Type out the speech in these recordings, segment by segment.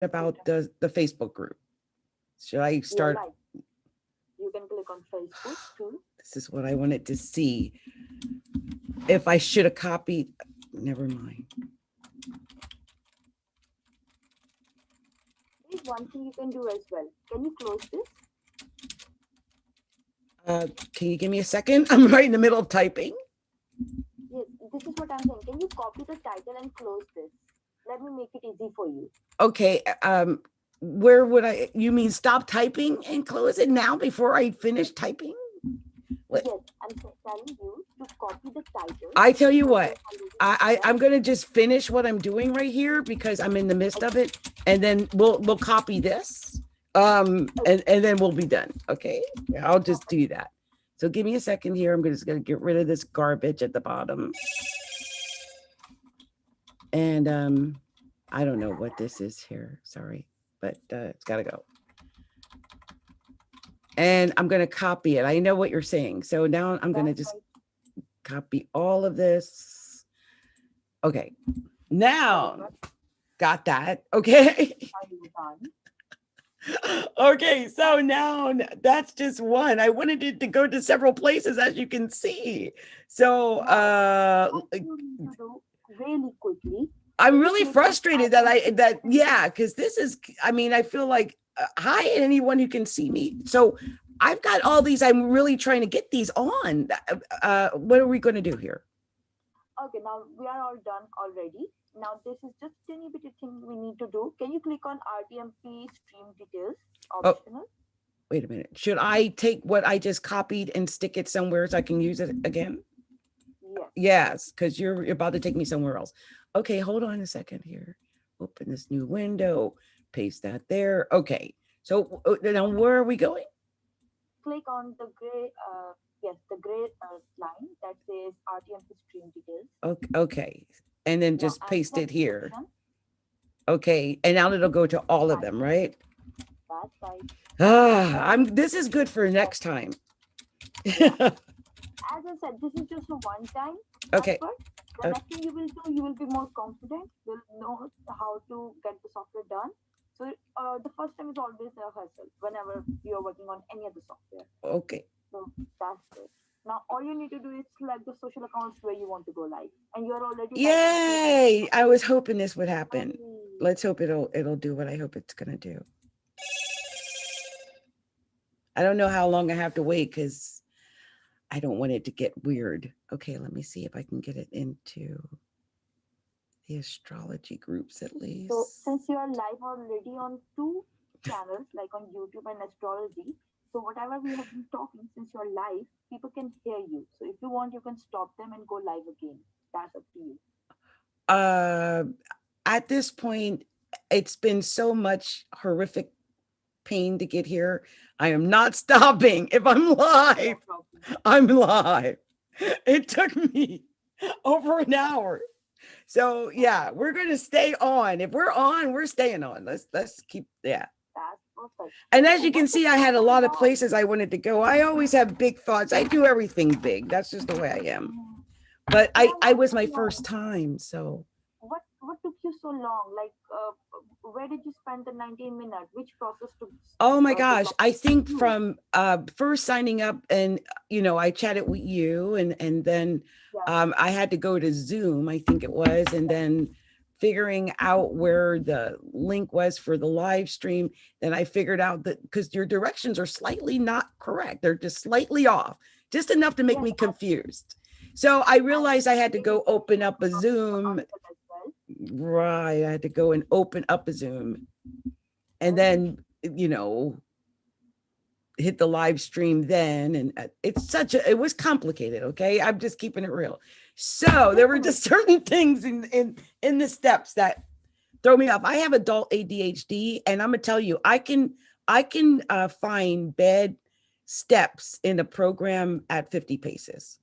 about the Facebook group. Should I start? Like, you can click on Facebook too. This is what I wanted to see. If I should have copied, never mind. There's one thing you can do as well. Can you close this? Can you give me a second? I'm right in the middle of typing. Yes, this is what I'm saying. Can you copy the title and close this? Let me make it easy for you. Okay. Where would you mean stop typing and close it now before I finish typing? What? Yes, I'm telling you to copy the title. I tell you what, I'm going to just finish what I'm doing right here because I'm in the midst of it. And then we'll copy this. And then we'll be done. Okay. I'll just do that. So give me a second here. I'm just going to get rid of this garbage at the bottom. And I don't know what this is here. Sorry, but it's got to go. And I'm going to copy it. I know what you're saying. So now I'm going to just copy all of this. Okay. Now, got that. Okay. Okay. So now that's just one. I wanted it to go to several places, as you can see. So, really quickly. I'm really frustrated because this is, I mean, I feel like, hi, anyone who can see me. So I've got all these, I'm really trying to get these on. What are we going to do here? Okay, now we are all done already. Now this is just a teeny bitty thing we need to do. Can you click on RTMP stream details optional? Oh, wait a minute. Should I take what I just copied and stick it somewhere so I can use it again? Yes, because you're about to take me somewhere else. Okay, hold on a second here. Open this new window, paste that there. Okay, so now where are we going? Click on the gray, the gray line that says RTMP stream details. Okay, and then just paste it here. Okay, and now it'll go to all of them, right? That's right. This is good for next time. As I said, this is just a one time. Okay. The next thing you will do, you will be more confident. You'll know how to get the software done. So the first time is always a hassle whenever you're working on any other software. Okay. So that's it. Now all you need to do is select the social accounts where you want to go live, and you're already. Yay! I was hoping this would happen. Let's hope it'll do what I hope it's gonna do. I don't know how long I have to wait because I don't want it to get weird. Okay, let me see if I can get it into the astrology groups at least. So since you are live already on 2 channels, like on YouTube and Astrology, so whatever we have been talking since you're live, people can hear you. So if you want, you can stop them and go live again. That's up to you. At this point, it's been so much horrific pain to get here. I am not stopping. If I'm live, I'm live. It took me over an hour. So yeah, we're going to stay on. If we're on, we're staying on. Let's keep, yeah. And as you can see, I had a lot of places I wanted to go. I always have big thoughts. I do everything big. That's just the way I am. But I was my first time, so. What took you so long? Like, where did you spend the 19 minutes? Which process took? Oh my gosh. I think from first signing up and, I chatted with you and then I had to go to Zoom, I think it was, and then figuring out where the link was for the live stream. Then I figured out that because your directions are slightly not correct. They're just slightly off, just enough to make me confused. So I realized I had to go open up a Zoom. Right. I had to go and open up a Zoom and then, hit the live stream then. And it was complicated. Okay. I'm just keeping it real. So there were just certain things in the steps that throw me off. I have adult ADHD and I'm going to tell you, I can find bad steps in a program at 50 paces.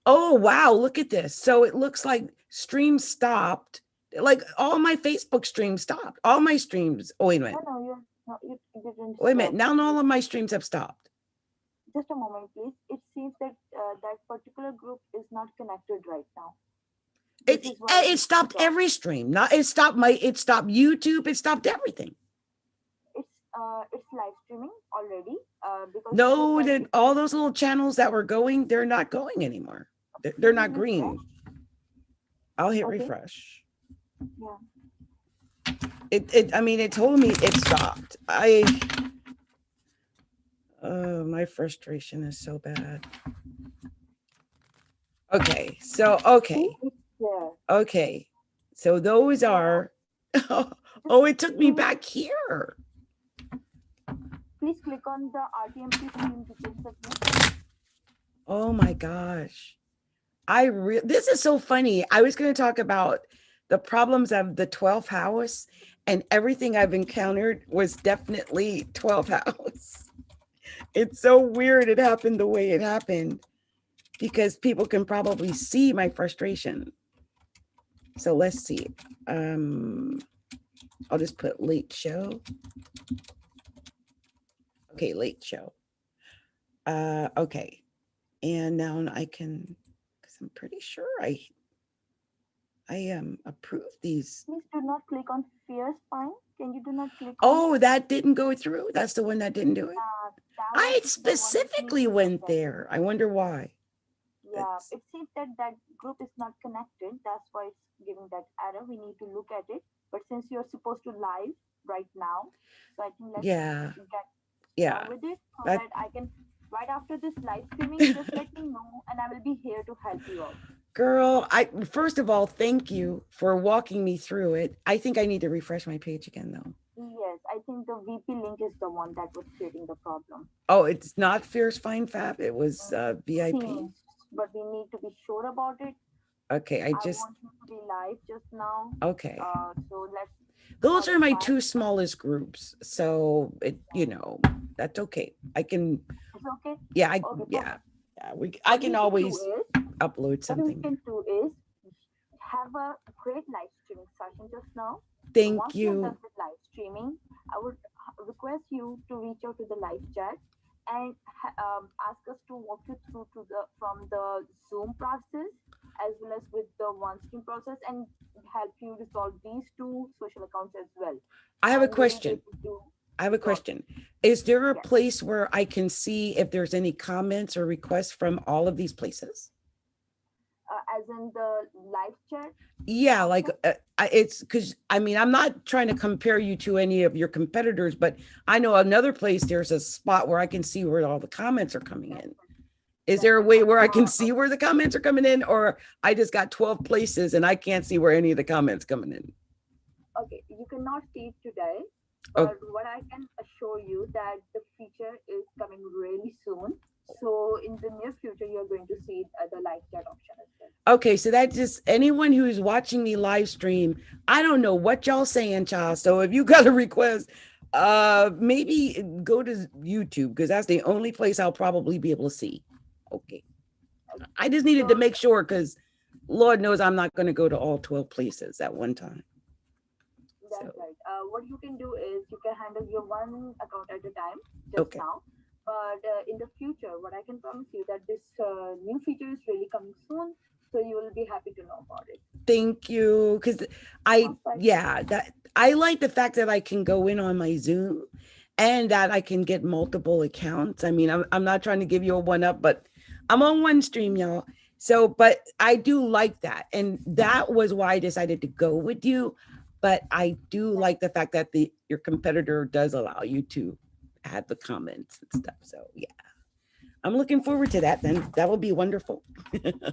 Oh, wow. Look at this. So it looks like stream stopped. Like all my Facebook streams stopped. All my streams. Oh, wait a minute. You didn't. Wait a minute. Now all of my streams have stopped. Just a moment, please. It seems that that particular group is not connected right now. This is why It stopped stopped. every stream. Not it stopped YouTube. It stopped everything. It's live streaming already. Because it is No, like then all those little channels that were going, they're not going anymore. They're not green. I'll hit Okay. refresh. Yeah. I mean, it told me it stopped. My frustration is so bad. Okay, so okay. So those are oh, it took me back here. Please click on the RTMP stream details again. Oh my gosh. This is so funny. I was going to talk about the problems of the 12th house, and everything I've encountered was definitely 12th house. It's so weird it happened the way it happened, because people can probably see my frustration. So let's see. I'll just put late show. Okay, late show. Okay. And now I can, because I'm pretty sure I approve these. Please do not click on fear spine. Can you do not click on Oh, that didn't go through? That's the one that didn't do it? I was the one which specifically needs to went get there. I wonder why. Yeah, it seems that that group is not connected. That's why it's giving that error. We need to look at it. But since you're supposed to live right now, so I think let's get on with it so that I can, right after this live streaming, just let me know and I will be here to help you out. Girl, first of all, thank you for walking me through it. I think I need to refresh my page again, though. Yes, I think the VP link is the one that was creating the problem. Oh, it's not Fierce Fine Fab. It was VIP. But we need to be sure about it. Okay, I want you to be live just now. Okay. So let's. Those are my two smallest groups, so that's okay. I can. It's okay. Yeah, I can always upload something. What we can do is have a great live streaming session just now. Thank once you. You're done with live streaming, I would request you to reach out to the live chat and ask us to walk you through from the Zoom process as well as with the one stream process and help you resolve these two social accounts as well. I have a question. Is there a place where I can see if there's any comments or requests from all of these places? As in the live chat? Yeah, like it's because I'm not trying to compare you to any of your competitors, but I know another place there's a spot where I can see where all the comments are coming in. Is there a way where I can see where the comments are coming in, or I just got 12 places and I can't see where any of the comments coming in? Okay, you cannot see it today, but what I can assure you that the feature is coming really soon. So in the near future, you're going to see it at the live chat option as well. Okay, so that just anyone who's watching me live stream, I don't know what y'all saying, child. So if you got a request, maybe go to YouTube because that's the only place I'll probably be able to see. Okay. I just needed to make sure because Lord knows I'm not going to go to all 12 places at one time. That's right. What you can do is you can handle your one account at a time just now. But in the future, what I can promise you that this new feature is really coming soon. So you will be happy to know about it. Thank you. Because I like the fact that I can go in on my Zoom and that I can get multiple accounts. I'm not trying to give you a one up, but I'm on one stream, y'all. So, but I do like that. And that was why I decided to go with you. But I do like the fact that your competitor does allow you to add the comments and stuff. So yeah, I'm looking forward to that then. That will be wonderful. Definitely.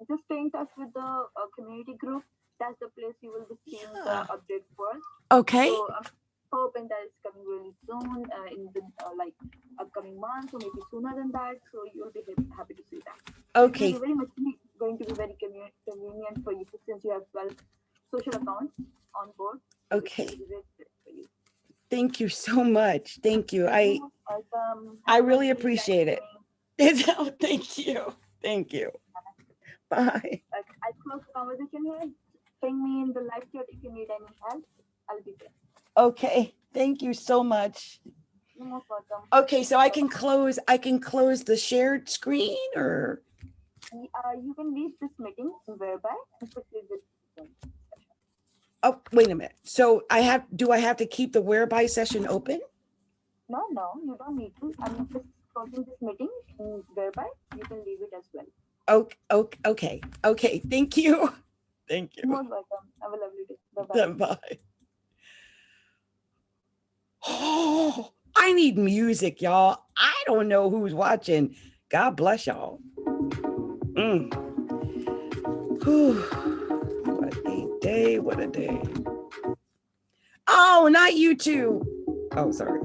Just stay in touch with the community group. That's the place you will be seeing the update first. Okay. So I'm hoping that it's coming really soon in the upcoming months or maybe sooner than that. So you'll be happy to see that. Okay. It's very much going to be very convenient for you since you have 12 social accounts on board. Okay. Thank you so much. Thank you. I really appreciate it. Thank you. Thank you. Bye. I close the conversation here. Ping me in the live chat if you need any help. I'll be there. Okay. Thank you so much. You're most welcome. Okay, so I can close the shared screen or You can leave this meeting whereby and proceed with the discussion. Oh, wait a minute. So do I have to keep the whereby session open? No, no, you don't need to. I'm just closing this meeting in whereby you can leave it as well. Okay, okay, okay. Thank you. Thank you. Most welcome. Have a lovely day. Bye bye. Then bye. Oh, I need music, y'all. I don't know who's watching. God bless y'all. Mm. Whew. What a day. What a day. Oh, not you two. Oh, sorry.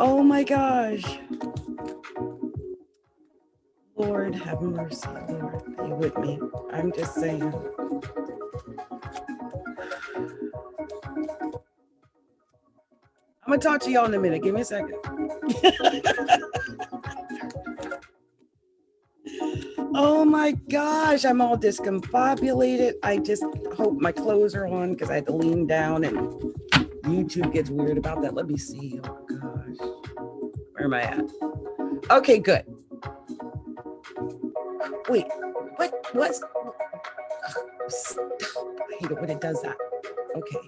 Oh my gosh. Lord have mercy. Lord, be with me. I'm just saying. I'm gonna talk to y'all in a minute. Give me a second. Oh my gosh, I'm all discombobulated. I just hope my clothes are on because I had to lean down and YouTube gets weird about that. Let me see. Oh gosh. Where am I at? Okay, good. Wait, what was? I hate it when it does that. Okay.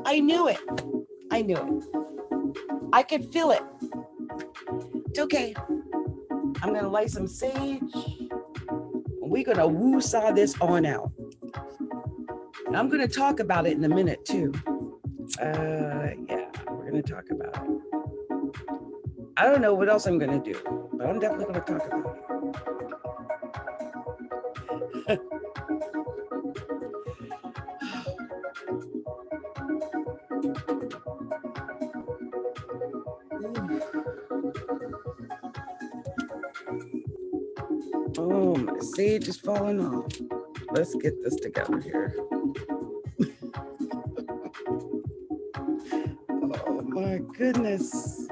I knew it. I knew it. I could feel it. It's okay. I'm gonna light some sage. We're gonna woo-saw this on out. And I'm gonna talk about it in a minute too. Yeah, we're gonna talk about it. I don't know what else I'm gonna do, but I'm definitely gonna talk about it. Oh, my sage is falling off. Let's get this together here. Oh my goodness.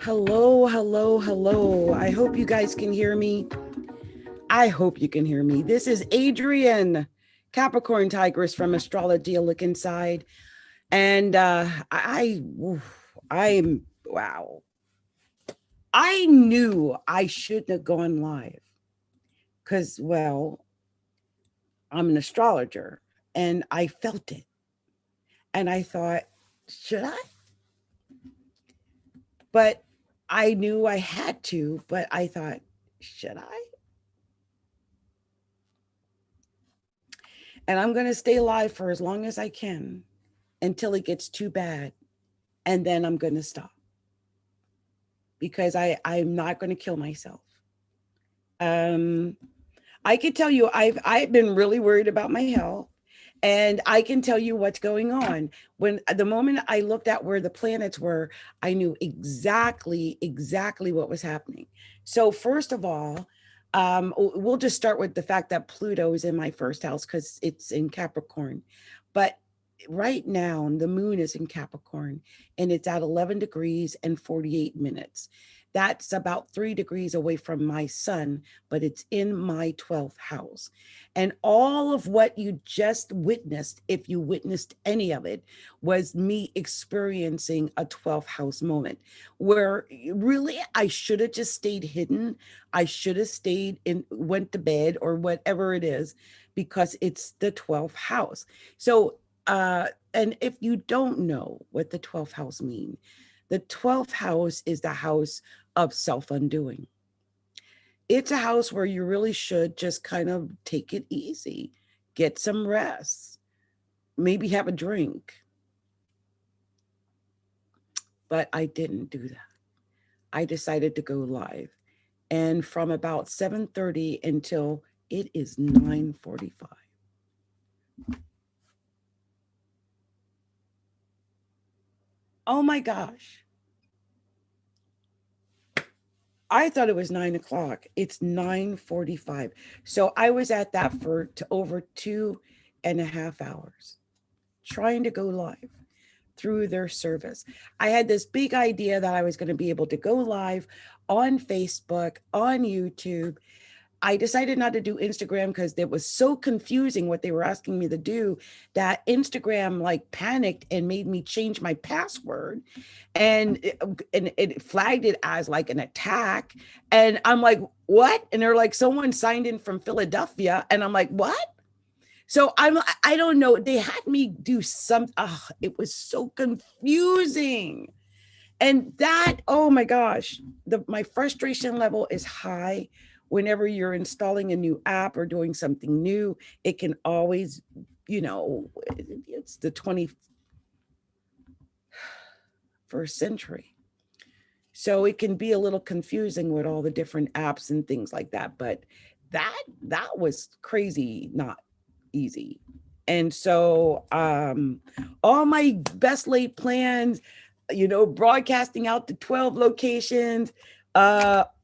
Hello, hello, hello. I hope you guys can hear me. I hope you can hear me. This is Adrian, Capricorntigress from Astrology. A Look Inside. And I'm, wow. I knew I shouldn't have gone live because, well, I'm an astrologer and I felt it. And I thought, should I? But I knew I had to, but I thought, should I? And I'm going to stay alive for as long as I can until it gets too bad. And then I'm going to stop because I'm not going to kill myself. I could tell you I've been really worried about my health. And I can tell you what's going on. When the moment I looked at where the planets were, I knew exactly what was happening. So first of all, we'll just start with the fact that Pluto is in my first house because it's in Capricorn. But right now, the moon is in Capricorn and it's at 11 degrees and 48 minutes. That's about 3 degrees away from my sun, but it's in my 12th house. And all of what you just witnessed, if you witnessed any of it, was me experiencing a 12th house moment where really I should have just stayed hidden. I should have stayed in, went to bed or whatever it is, because it's the 12th house. So, and if you don't know what the 12th house means, the 12th house is the house of self-undoing. It's a house where you really should just kind of take it easy, get some rest, maybe have a drink. But I didn't do that. I decided to go live. And from about 7:30 until it is 9:45. Oh my gosh. I thought it was 9 o'clock. It's 9:45. So I was at that for over 2.5 hours trying to go live through their service. I had this big idea that I was going to be able to go live on Facebook, on YouTube. I decided not to do Instagram because it was so confusing what they were asking me to do that Instagram like panicked and made me change my password, and it flagged it as like an attack. And I'm like, what? And they're like, someone signed in from Philadelphia. And I'm like, what? So I don't know. They had me do some, it was so confusing. And that, oh my gosh, my frustration level is high. Whenever you're installing a new app or doing something new, it can always, it's the 21st century. So it can be a little confusing with all the different apps and things like that. But that was crazy, not easy. And so all my best laid plans, broadcasting out to 12 locations,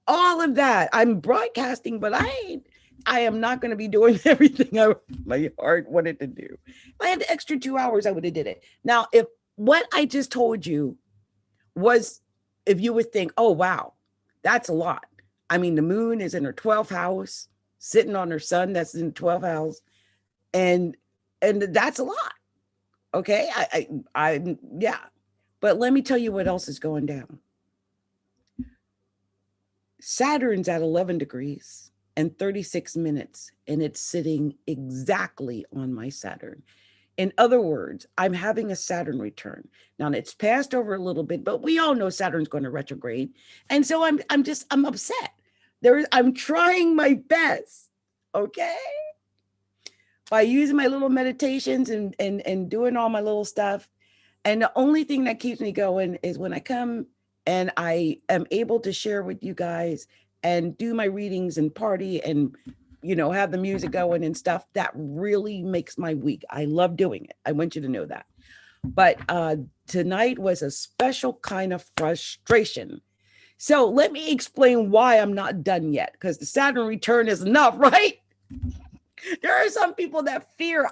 all of that. I'm broadcasting, but I am not going to be doing everything my heart wanted to do. If I had the extra 2 hours, I would have did it. Now, if what I just told you was, if you would think, oh, wow, that's a lot. I mean, the moon is in her 12th house, sitting on her sun that's in the 12th house. And that's a lot. Okay. Yeah. But let me tell you what else is going down. Saturn's at 11 degrees and 36 minutes, and it's sitting exactly on my Saturn. In other words, I'm having a Saturn return. Now it's passed over a little bit, but we all know Saturn's going to retrograde. And so I'm upset. I'm trying my best. Okay. By using my little meditations and doing all my little stuff. And the only thing that keeps me going is when I come and I am able to share with you guys and do my readings and party and, have the music going and stuff. That really makes my week. I love doing it. I want you to know that. But tonight was a special kind of frustration. So let me explain why I'm not done yet, because the Saturn return is enough, right? There are some people that fear.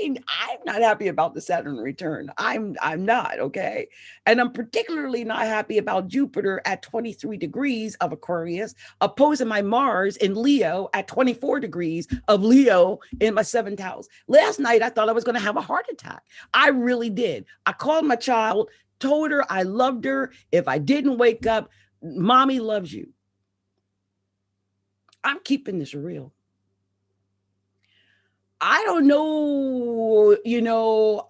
I'm not happy about the Saturn return. I'm not, okay? And I'm particularly not happy about Jupiter at 23 degrees of Aquarius, opposing my Mars in Leo at 24 degrees of Leo in my 7th house. Last night, I thought I was going to have a heart attack. I really did. I called my child, told her I loved her. If I didn't wake up, mommy loves you. I'm keeping this real. I don't know,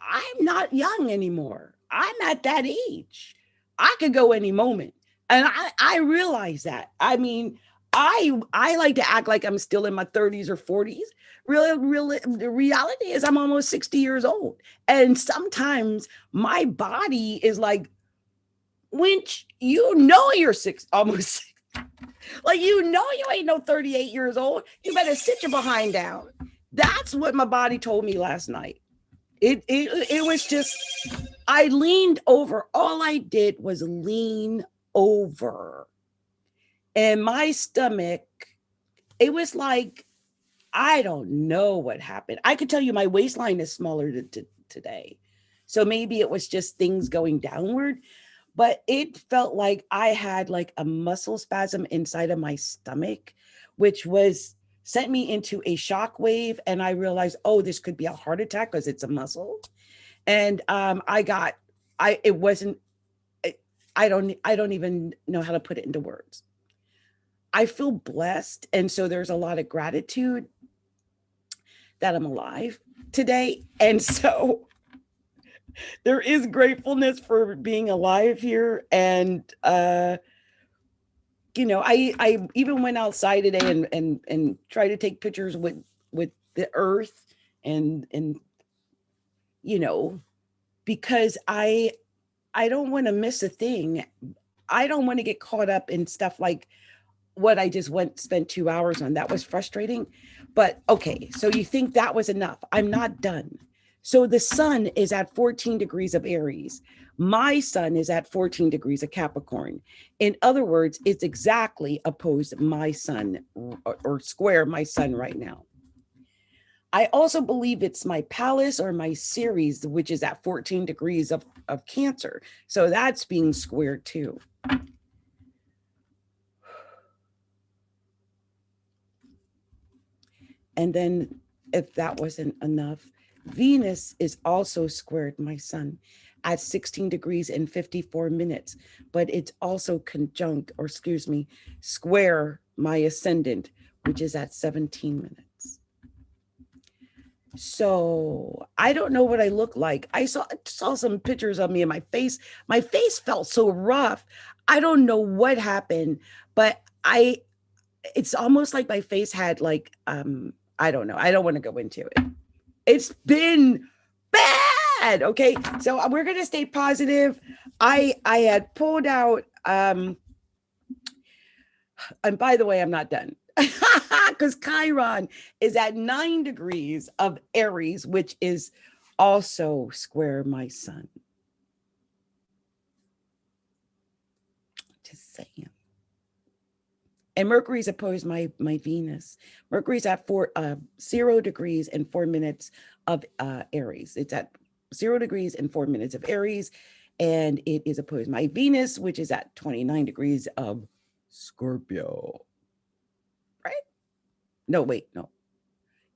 I'm not young anymore. I'm at that age. I could go any moment. And I realize that. I mean, I like to act like I'm still in my 30s or 40s. Really, the reality is I'm almost 60 years old. And sometimes my body is like, winch, you're almost like, you ain't no 38 years old. You better sit your behind down. That's what my body told me last night. It was just, I leaned over. All I did was lean over. And my stomach, it was like, I don't know what happened. I could tell you my waistline is smaller today. So maybe it was just things going downward. but it felt like I had like a muscle spasm inside of my stomach, which was sent me into a shock wave. And I realized, oh, this could be a heart attack because it's a muscle. And it wasn't, I don't even know how to put it into words. I feel blessed. And so there's a lot of gratitude that I'm alive today. And so there is gratefulness for being alive here. And, I even went outside today and tried to take pictures with the earth and, you know, because I don't want to miss a thing. I don't want to get caught up in stuff like what I just spent 2 hours on. That was frustrating. But okay, so you think that was enough. I'm not done. So the sun is at 14 degrees of Aries. My sun is at 14 degrees of Capricorn. In other words, it's exactly opposed my sun or square my sun right now. I also believe it's my Pallas or my Ceres, which is at 14 degrees of Cancer. So that's being squared too. And then if that wasn't enough, Venus is also squared my sun at 16 degrees and 54 minutes, but it's also square my ascendant, which is at 17 minutes. So I don't know what I look like. I saw some pictures of me and my face felt so rough. I don't know what happened, but it's almost like my face had like, I don't know. I don't want to go into it. It's been bad. Okay. So we're going to stay positive. I had pulled out, and by the way, I'm not done because Chiron is at 9 degrees of Aries, which is also square my sun. Just saying. And Mercury's opposed my Venus. Mercury's at 0 degrees and 4 minutes of Aries. It's at 0 degrees and 4 minutes of Aries. And it is opposed my Venus, which is at 29 degrees of Scorpio. Right? No, wait, no.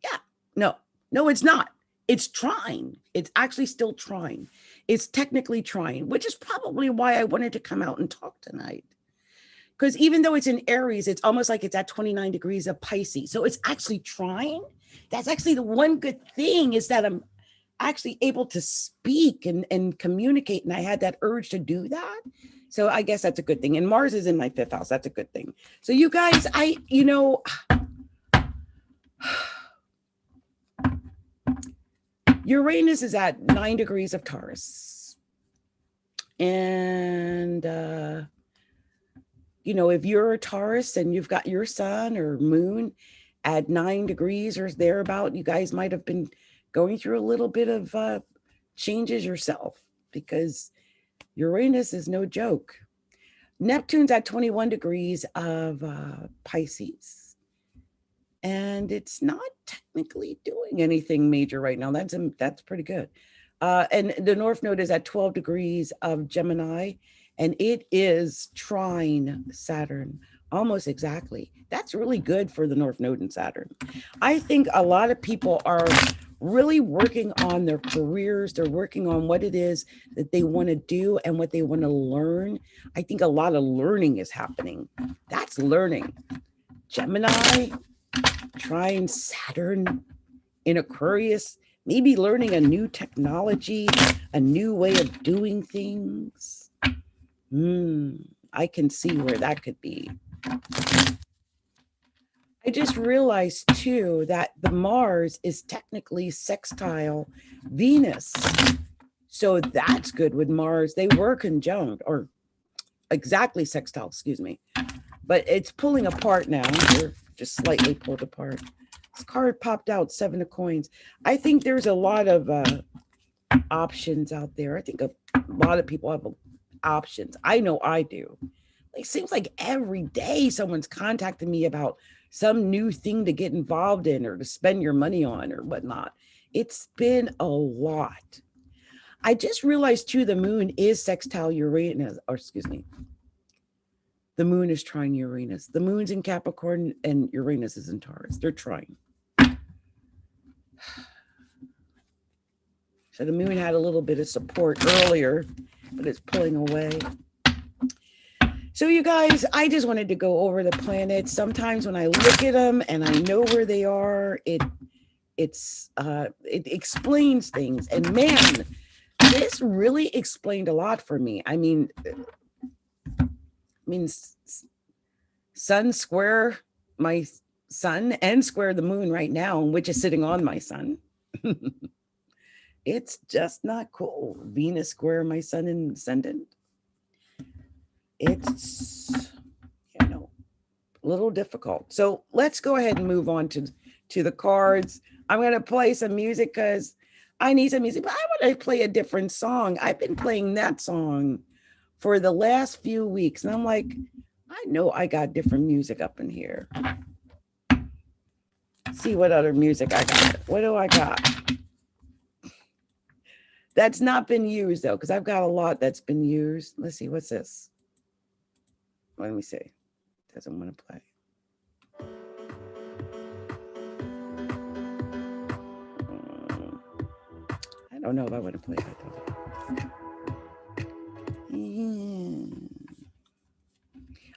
Yeah, no, it's not. It's trine. It's actually still trine. It's technically trine, which is probably why I wanted to come out and talk tonight. Because even though it's in Aries, it's almost like it's at 29 degrees of Pisces. So it's actually trying. That's actually the one good thing is that I'm actually able to speak and communicate. And I had that urge to do that. So I guess that's a good thing. And Mars is in my 5th house. That's a good thing. So you guys, Uranus is at 9 degrees of Taurus. And, if you're a Taurus and you've got your sun or moon at 9 degrees or thereabout, you guys might have been going through a little bit of changes yourself because Uranus is no joke. Neptune's at 21 degrees of Pisces. And it's not technically doing anything major right now. That's pretty good. And the North Node is at 12 degrees of Gemini. And it is trine Saturn, almost exactly. That's really good for the North Node and Saturn. I think a lot of people are really working on their careers. They're working on what it is that they want to do and what they want to learn. I think a lot of learning is happening. That's learning. Gemini, trine Saturn in Aquarius, maybe learning a new technology, a new way of doing things. I can see where that could be. I just realized too that the Mars is technically sextile Venus. So that's good with Mars. They were conjunct or exactly sextile, excuse me. But it's pulling apart now. They're just slightly pulled apart. This card popped out, 7 of coins. I think there's a lot of options out there. I think a lot of people have options. I know I do. It seems like every day someone's contacting me about some new thing to get involved in or to spend your money on or whatnot. It's been a lot. I just realized too, the moon is sextile Uranus, or excuse me, the moon is trine Uranus. The moon's in Capricorn and Uranus is in Taurus. They're trine. So the moon had a little bit of support earlier, but it's pulling away. So you guys, I just wanted to go over the planets. Sometimes when I look at them and I know where they are, it explains things. And man, this really explained a lot for me. I mean, sun square my sun and square the moon right now, which is sitting on my sun. It's just not cool. Venus square my sun and ascendant. It's, you know, a little difficult. So let's go ahead and move on to the cards. I'm going to play some music because I need some music, but I want to play a different song. I've been playing that song for the last few weeks. And I'm like, I know I got different music up in here. See what other music I got. What do I got? That's not been used though, because I've got a lot that's been used. Let's see, what's this? Let me see. Doesn't want to play. I don't know if I want to play that though.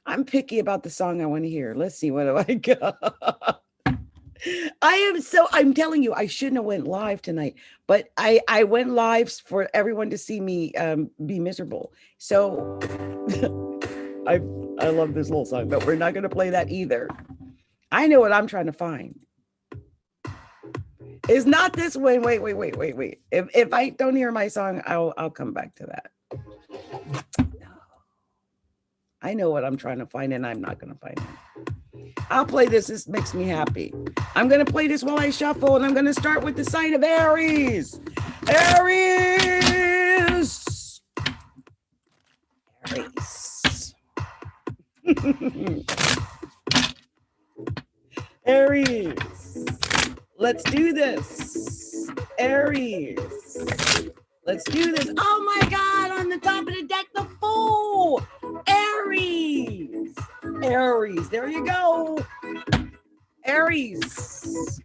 I'm picky about the song I want to hear. Let's see, what do I got? I'm telling you, I shouldn't have went live tonight, but I went live for everyone to see me be miserable. So I love this little song, but we're not going to play that either. I know what I'm trying to find. It's not this one. Wait. If I don't hear my song, I'll come back to that. No. I know what I'm trying to find, and I'm not going to find it. I'll play this. This makes me happy. I'm going to play this while I shuffle, and I'm going to start with the sign of Aries. Aries. Aries. Let's do this. Aries. Let's do this. Oh my God, on the top of the deck, the Fool. Aries. Aries. There you go. Aries.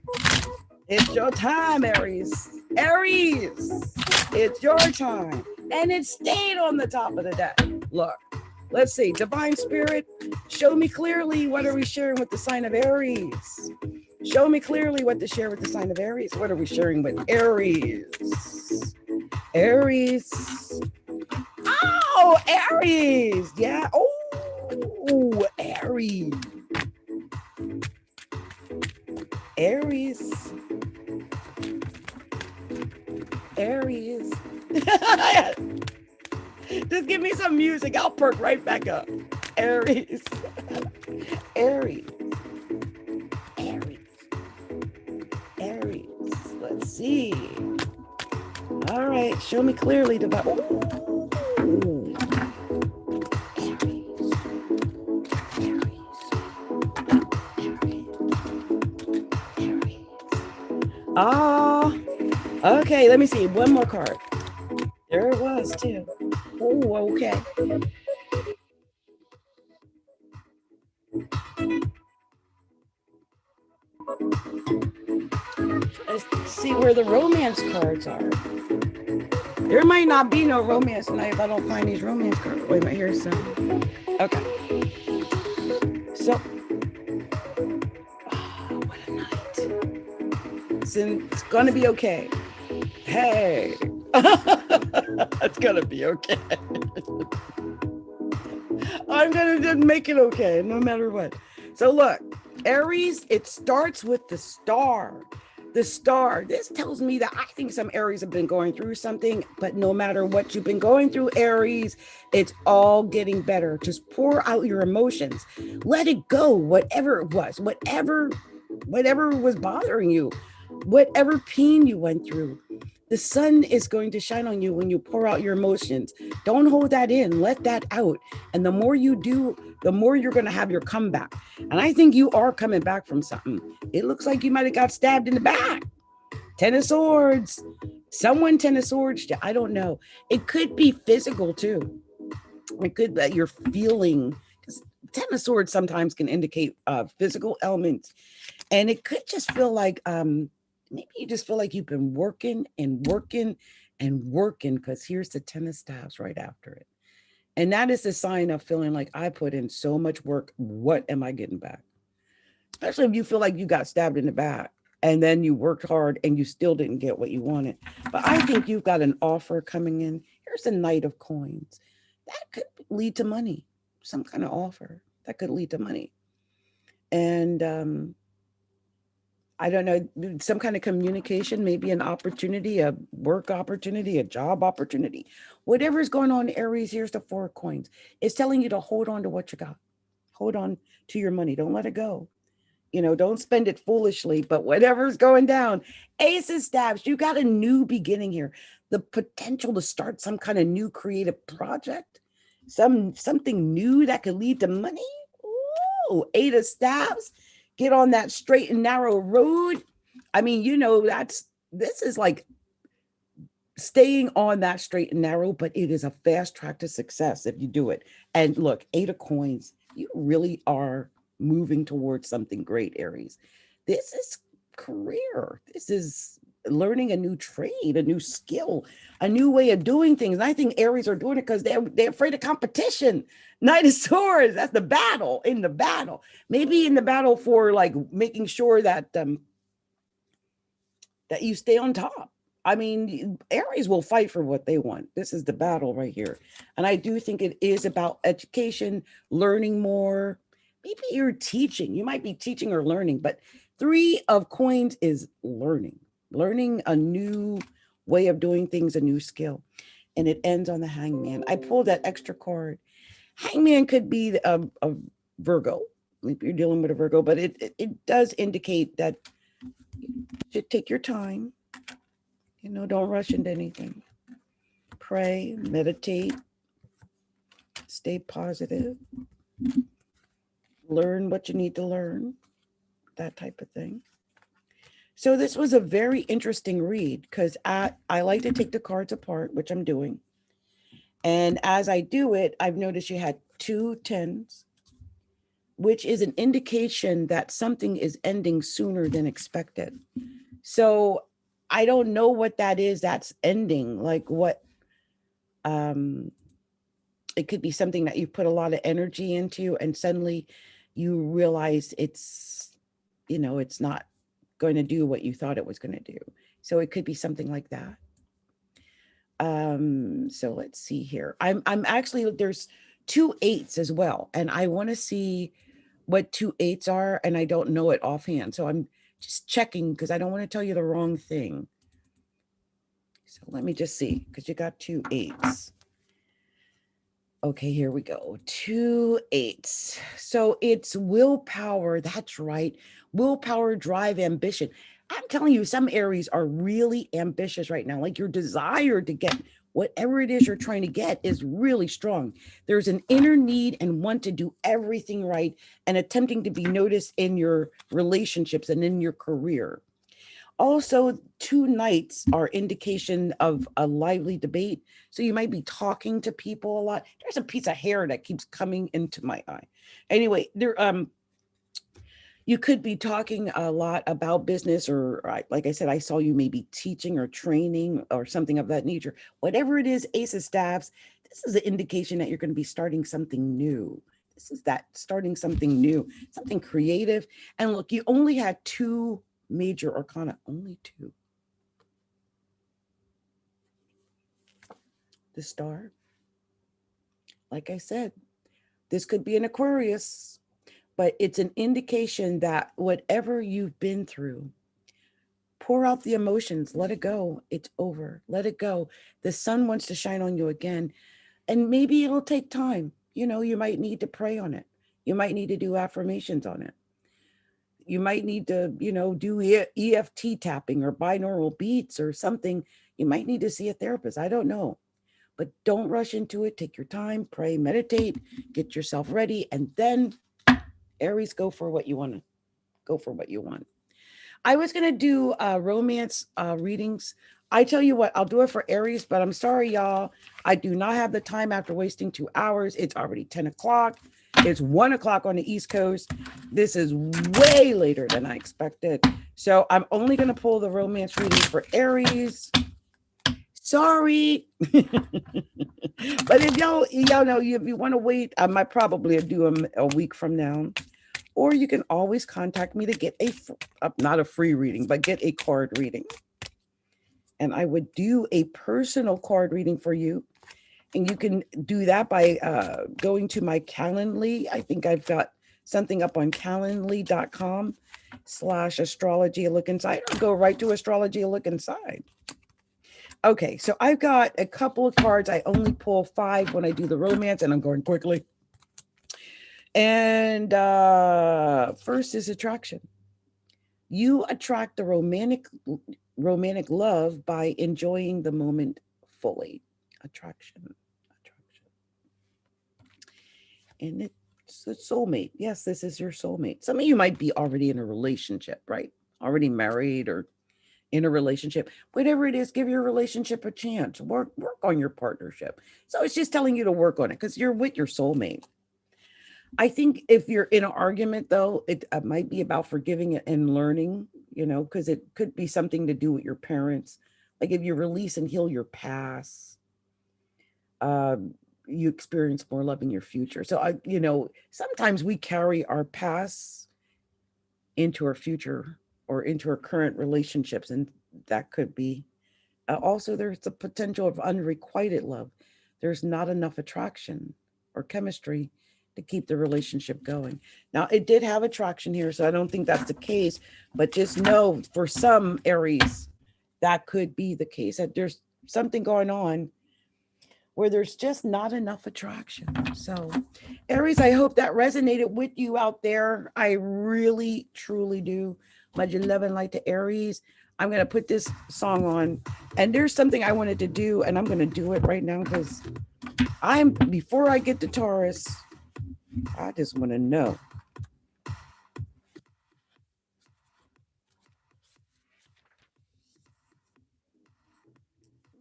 It's your time, Aries. Aries. It's your time. And it stayed on the top of the deck. Look. Let's see. Divine Spirit, show me clearly what are we sharing with the sign of Aries. Show me clearly what to share with the sign of Aries. What are we sharing with Aries? Aries. Oh, Aries. Yeah. Oh, Aries. Aries. Aries. Just give me some music. I'll perk right back up. Aries. Aries. Aries. Aries. Let's see. All right. Show me clearly. Ooh. Aries. Aries. Oh, okay. Let me see. One more card. There it was, too. Oh, okay. Let's see where the romance cards are. There might not be no romance tonight if I don't find these romance cards. Wait a minute, here's some. Okay. So, oh, what a night. It's gonna be okay. Hey. It's gonna be okay. I'm gonna just make it okay, no matter what. So look, Aries, it starts with the star. The star. This tells me that I think some Aries have been going through something, but no matter what you've been going through, Aries, it's all getting better. Just pour out your emotions. Let it go, whatever it was, whatever was bothering you, whatever pain you went through. The sun is going to shine on you when you pour out your emotions. Don't hold that in. Let that out. And the more you do, the more you're going to have your comeback. And I think you are coming back from something. It looks like you might have got stabbed in the back. Ten of Swords. Someone 10 of Swords. I don't know. It could be physical too. It could that you're feeling. Ten of Swords sometimes can indicate physical elements, and it could just feel like maybe you just feel like you've been working and working and working, because here's the Ten of Staves right after it. And that is a sign of feeling like I put in so much work. What am I getting back? Especially if you feel like you got stabbed in the back and then you worked hard and you still didn't get what you wanted. But I think you've got an offer coming in. Here's a Knight of Coins. That could lead to money, some kind of offer that could lead to money. And I don't know, some kind of communication, maybe an opportunity, a work opportunity, a job opportunity. Whatever is going on, Aries, here's the Four of Coins. It's telling you to hold on to what you got. Hold on to your money. Don't let it go. Don't spend it foolishly, but whatever's going down. Ace of Staves, you got a new beginning here. The potential to start some kind of new creative project, something new that could lead to money. Ooh, Eight of Staves, get on that straight and narrow road. I mean, this is like staying on that straight and narrow, but it is a fast track to success if you do it. And look, Eight of Coins, you really are moving towards something great, Aries. This is career. This is learning a new trade, a new skill, a new way of doing things. And I think Aries are doing it because they're afraid of competition. Knight of Swords, that's the battle, in the battle. Maybe in the battle for like making sure that that you stay on top. I mean, Aries will fight for what they want. This is the battle right here. And I do think it is about education, learning more. Maybe you're teaching. You might be teaching or learning, but Three of Coins is learning a new way of doing things, a new skill. And it ends on the Hangman. I pulled that extra card. Hangman could be a Virgo. Maybe you're dealing with a Virgo, but it does indicate that you should take your time. Don't rush into anything. Pray, meditate, stay positive, learn what you need to learn, that type of thing. So this was a very interesting read because I like to take the cards apart, which I'm doing. And as I do it, I've noticed you had 2 10s, which is an indication that something is ending sooner than expected. So I don't know what that is that's ending, like what it could be something that you put a lot of energy into and suddenly you realize it's not going to do what you thought it was going to do. So it could be something like that. So let's see here. I'm actually, there's 2 8s as well, and I want to see what 2 8s are, and I don't know it offhand. So I'm just checking because I don't want to tell you the wrong thing. So let me just see, because you got 2 8s. Okay, here we go. 2 8s. So it's willpower. That's right. Willpower, drive, ambition. I'm telling you, some Aries are really ambitious right now. Like your desire to get whatever it is you're trying to get is really strong. There's an inner need and want to do everything right and attempting to be noticed in your relationships and in your career. Also, 2 Knights are indication of a lively debate. So you might be talking to people a lot. There's a piece of hair that keeps coming into my eye. Anyway, you could be talking a lot about business, or like I said, I saw you maybe teaching or training or something of that nature. Whatever it is, Ace of Staves, this is an indication that you're going to be starting something new. This is that starting something new, something creative. And look, you only had 2 major arcana, only 2. The Star. Like I said, this could be an Aquarius, but it's an indication that whatever you've been through, pour out the emotions, let it go. It's over. Let it go. The sun wants to shine on you again. And maybe it'll take time. You might need to pray on it. You might need to do affirmations on it. You might need to, do EFT tapping or binaural beats or something. You might need to see a therapist. I don't know. But don't rush into it. Take your time, pray, meditate, get yourself ready, and then Aries, go for what you want. Go for what you want. I was going to do romance readings. I tell you what, I'll do it for Aries, but I'm sorry, y'all. I do not have the time after wasting 2 hours. It's already 10 o'clock. It's 1 o'clock on the East Coast. This is way later than I expected. So I'm only going to pull the romance reading for Aries. Sorry. But if y'all know, if you want to wait, I might probably do them a week from now. Or you can always contact me to get not a free reading, but get a card reading. And I would do a personal card reading for you. And you can do that by going to my Calendly. I think I've got something up on calendly.com/astrology a look inside, or go right to astrology a look inside. Okay, so I've got a couple of cards. I only pull 5 when I do the romance, and I'm going quickly. And first is attraction. You attract the romantic love by enjoying the moment fully. Attraction. And it's a soulmate. Yes, this is your soulmate. Some of you might be already in a relationship, right? Already married or in a relationship. Whatever it is, give your relationship a chance. Work on your partnership. So it's just telling you to work on it because you're with your soulmate. I think if you're in an argument, though, it might be about forgiving and learning, because it could be something to do with your parents. Like if you release and heal your past, you experience more love in your future. So, sometimes we carry our past into our future or into our current relationships, and that could be. Also, there's the potential of unrequited love. There's not enough attraction or chemistry to keep the relationship going. Now, it did have attraction here, so I don't think that's the case, but just know for some Aries, that could be the case, that there's something going on where there's just not enough attraction. So, Aries, I hope that resonated with you out there. I really, truly do. Much love and light to Aries. I'm going to put this song on, and there's something I wanted to do, and I'm going to do it right now because before I get to Taurus, I just want to know.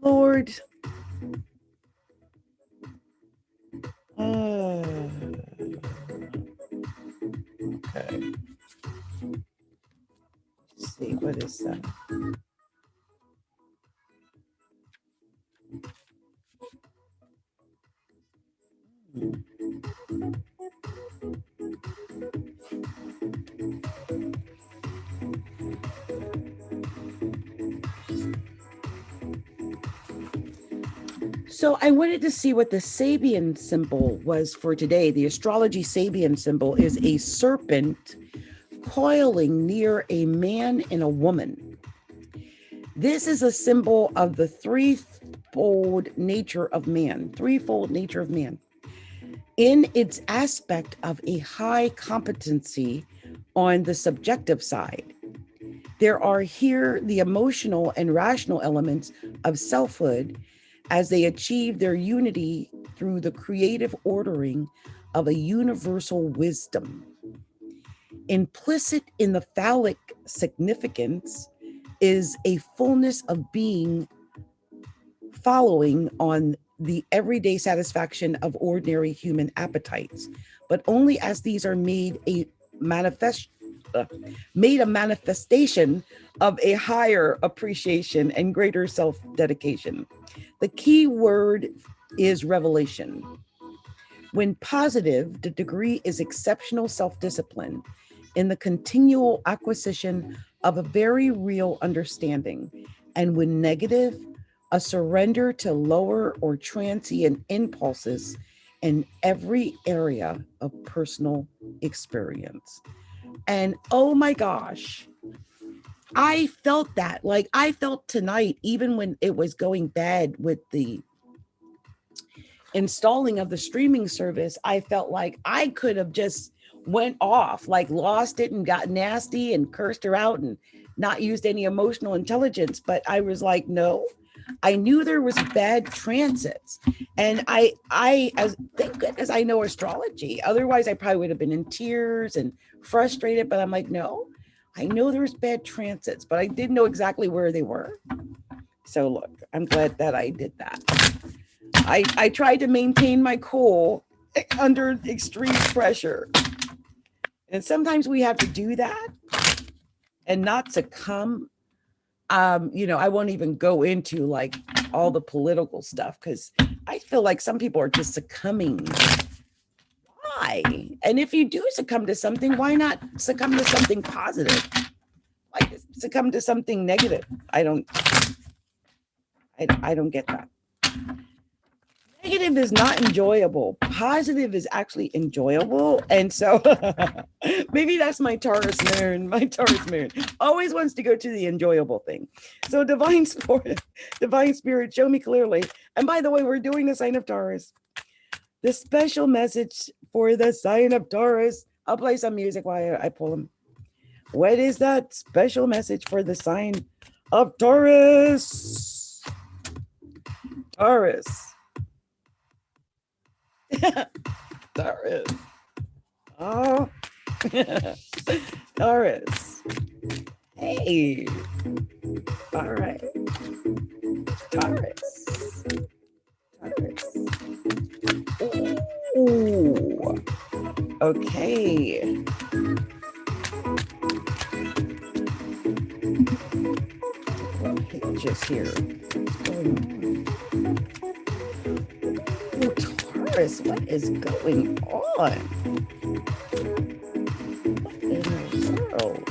Lord, okay. Let's see, what is that? So I wanted to see what the SABIAN symbol was for today. The astrology SABIAN symbol is a serpent coiling near a man and a woman. This is a symbol of the threefold nature of man. In its aspect of a high competency on the subjective side. There are here the emotional and rational elements of selfhood as they achieve their unity through the creative ordering of a universal wisdom. Implicit in the phallic significance is a fullness of being following on the everyday satisfaction of ordinary human appetites, but only as these are made a manifestation of a higher appreciation and greater self-dedication. The key word is revelation. When positive, the degree is exceptional self-discipline in the continual acquisition of a very real understanding. And when negative, a surrender to lower or transient impulses in every area of personal experience. And oh my gosh, I felt that. Like I felt tonight, even when it was going bad with the installing of the streaming service, I felt like I could have just went off, like lost it and got nasty and cursed her out and not used any emotional intelligence. But I was like, no, I knew there was bad transits. And I thank goodness I know astrology. Otherwise, I probably would have been in tears and frustrated. But I'm like, no, I know there's bad transits, but I didn't know exactly where they were. So look, I'm glad that I did that. I tried to maintain my cool under extreme pressure. And sometimes we have to do that and not succumb. I won't even go into like all the political stuff because I feel like some people are just succumbing. Why? And if you do succumb to something, why not succumb to something positive? Like succumb to something negative? I don't get that. Negative is not enjoyable. Positive is actually enjoyable. And so maybe that's my Taurus moon. My Taurus moon always wants to go to the enjoyable thing. So divine spirit, show me clearly. And by the way, we're doing the sign of Taurus. The special message for the sign of Taurus. I'll play some music while I pull them. What is that special message for the sign of Taurus? Taurus. Taurus. Oh, Taurus. Hey. All right. Taurus. Taurus. Ooh. Okay. What pages here? What's going on? Oh, Taurus, what is going on? What in the world?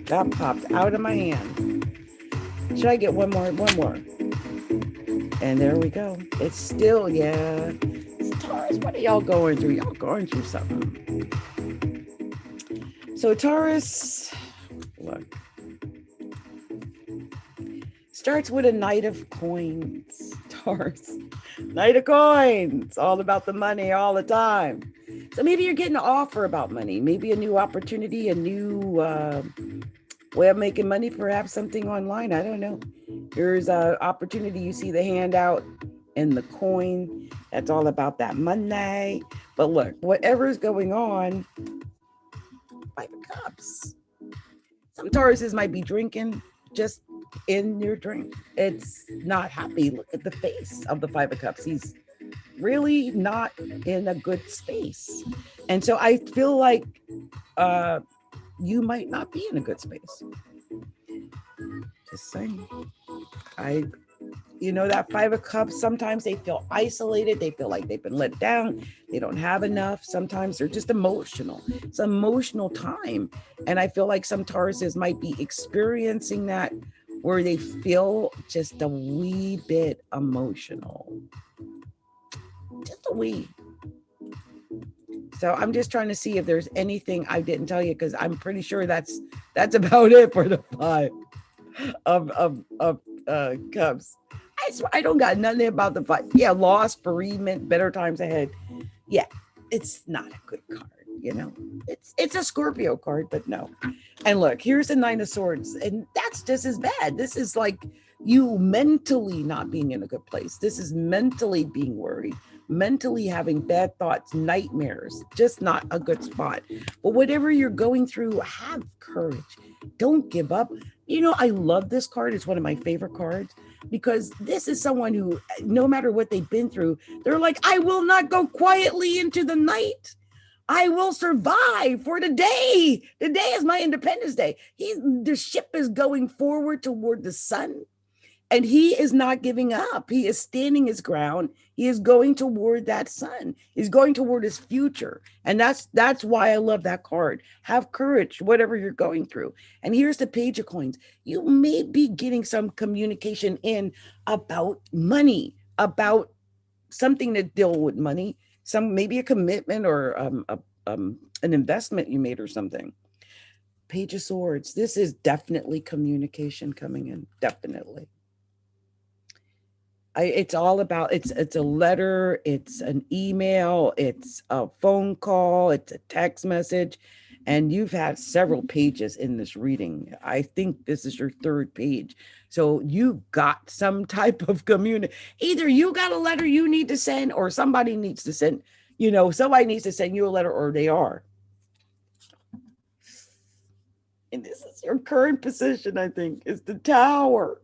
That popped out of my hand. Should I get one more? One more. And there we go. It's still, yeah. It's Taurus, what are y'all going through? Y'all going through something. So Taurus, look. Starts with a Knight of Coins. Taurus. Knight of Coins. All about the money all the time. So maybe you're getting an offer about money. Maybe a new opportunity, a new way of making money, perhaps something online. I don't know. Here's an opportunity. You see the handout and the coin. That's all about that money. But look, whatever's going on, 5 of Cups. Some Tauruses might be drinking just in your drink. It's not happy. Look at the face of the 5 of Cups. He's really not in a good space. And so I feel like you might not be in a good space. Just saying. That 5 of Cups, sometimes they feel isolated. They feel like they've been let down. They don't have enough. Sometimes they're just emotional. It's an emotional time. And I feel like some Tauruses might be experiencing that where they feel just a wee bit emotional. Just a wee. So I'm just trying to see if there's anything I didn't tell you, because I'm pretty sure that's about it for the 5 of Cups. I don't got nothing about the 5. Yeah, loss, bereavement, better times ahead. Yeah, it's not a good card, It's a Scorpio card, but no. And look, here's the 9 of Swords, and that's just as bad. This is like you mentally not being in a good place. This is mentally being worried, mentally having bad thoughts, nightmares, just not a good spot. But whatever you're going through, have courage. Don't give up. I love this card. It's one of my favorite cards because this is someone who, no matter what they've been through, they're like, I will not go quietly into the night. I will survive for the day. The day is my Independence Day. The ship is going forward toward the sun. And he is not giving up. He is standing his ground. He is going toward that sun. He's going toward his future. And that's why I love that card. Have courage, whatever you're going through. And here's the Page of Coins. You may be getting some communication in about money, about something to deal with money, maybe a commitment or an investment you made or something. Page of Swords. This is definitely communication coming in. Definitely. It's all about, it's a letter, it's an email, it's a phone call, it's a text message, and you've had several pages in this reading. I think this is your 3rd page. So you got some type of either you got a letter you need to send, or somebody needs to send, somebody needs to send you a letter, or they are. And this is your current position, I think, is the Tower.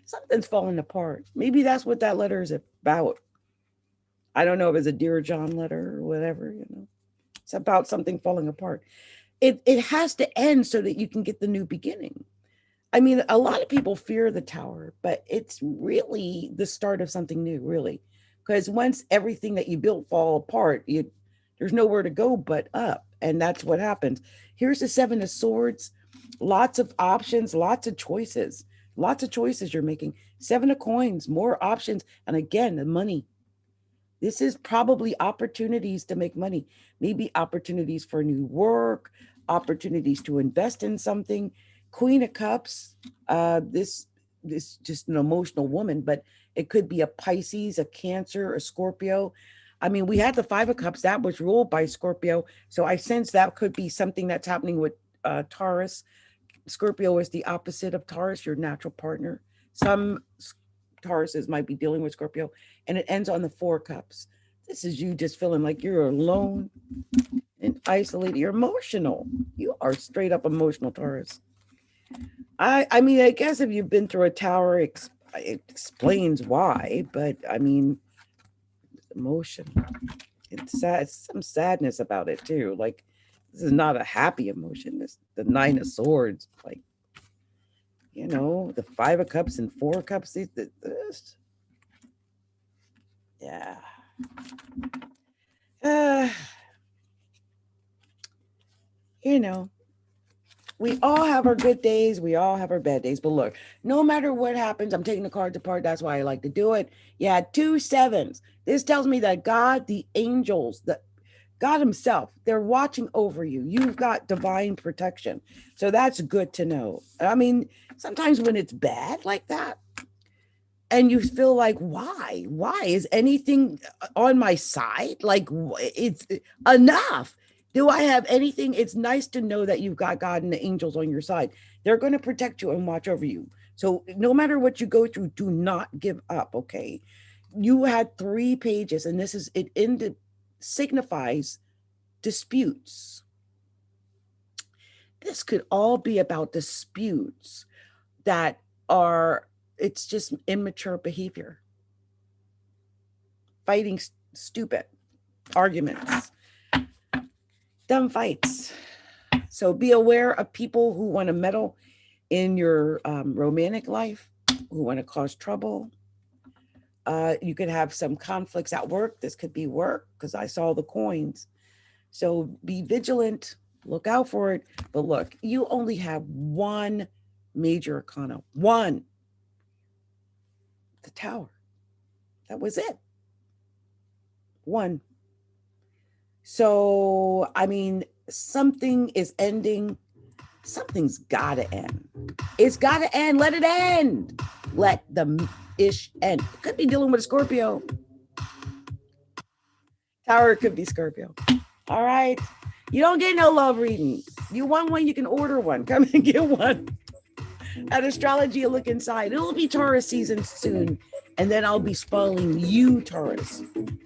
Something's falling apart. Maybe that's what that letter is about. I don't know if it's a Dear John letter or whatever, you know. It's about something falling apart. It has to end so that you can get the new beginning. I mean, a lot of people fear the Tower, but it's really the start of something new, really. Because once everything that you built fall apart, there's nowhere to go but up. And that's what happens. Here's the Seven of Swords. Lots of options, lots of choices. Lots of choices you're making. Seven of Coins, more options. And again, the money. This is probably opportunities to make money. Maybe opportunities for new work, opportunities to invest in something. Queen of Cups, this just an emotional woman, but it could be a Pisces, a Cancer, a Scorpio. I mean, we had the Five of Cups that was ruled by Scorpio, so I sense that could be something that's happening with Taurus. Scorpio is the opposite of Taurus, your natural partner. Some Tauruses might be dealing with Scorpio, and it ends on the Four of Cups. This is you just feeling like you're alone and isolated. You're emotional. You are straight up emotional, Taurus. I mean, I guess if you've been through a Tower, it explains why, but I mean, emotion. It's sad. Some sadness about it too. Like, this is not a happy emotion. This the Nine of Swords, like, you know, the Five of Cups and Four of Cups. This, yeah. You know, we all have our good days. We all have our bad days. But look, no matter what happens, I'm taking the cards apart. That's why I like to do it. Yeah, 2 sevens. This tells me that God, the angels, God himself, they're watching over you. You've got divine protection. So that's good to know. I mean, sometimes when it's bad like that, and you feel like, why is anything on my side? Like, it's enough. Do I have anything? It's nice to know that you've got God and the angels on your side. They're going to protect you and watch over you. So no matter what you go through, do not give up. Okay. You had 3 pages, and this is it. Signifies disputes. This could all be about disputes that are, it's just immature behavior, fighting stupid arguments, dumb fights. So be aware of people who want to meddle in your romantic life, who want to cause trouble. You could have some conflicts at work. This could be work, because I saw the coins. So be vigilant, look out for it. But look, you only have one major arcana, one, the Tower. That was it. One. So, I mean, something is ending. Something's got to end. It's got to end. Let it end. Let the ish end. Could be dealing with a Scorpio. Tower could be Scorpio. All right. You don't get no love reading. You want one, you can order one. Come and get one. At Astrology, look inside. It'll be Taurus season soon. And then I'll be spoiling you, Taurus,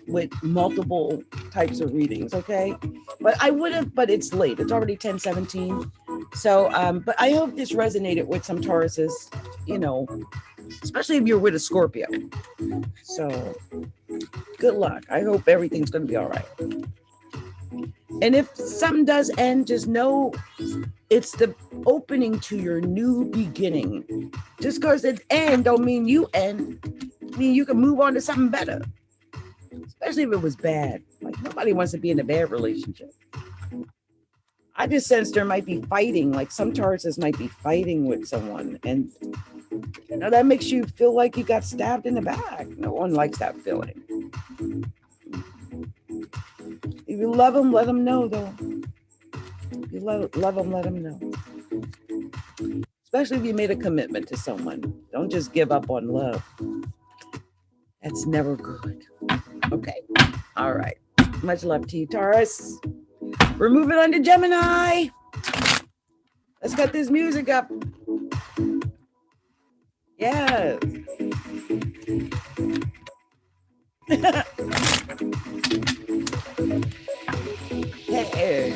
with multiple types of readings, okay? But I would have, but it's late. It's already 10:17. So, but I hope this resonated with some Tauruses, you know, especially if you're with a Scorpio. So, good luck. I hope everything's going to be all right. And if something does end, just know it's the opening to your new beginning. Just because it end don't mean you end. I mean, you can move on to something better. Especially if it was bad. Like, nobody wants to be in a bad relationship. I just sense there might be fighting. Like, some Tauruses might be fighting with someone. And, you know, that makes you feel like you got stabbed in the back. No one likes that feeling. If you love them, let them know, though. If you love them, let them know. Especially if you made a commitment to someone. Don't just give up on love. That's never good. Okay. All right. Much love to you, Taurus. We're moving on to Gemini. Let's get this music up. Yes. Hey.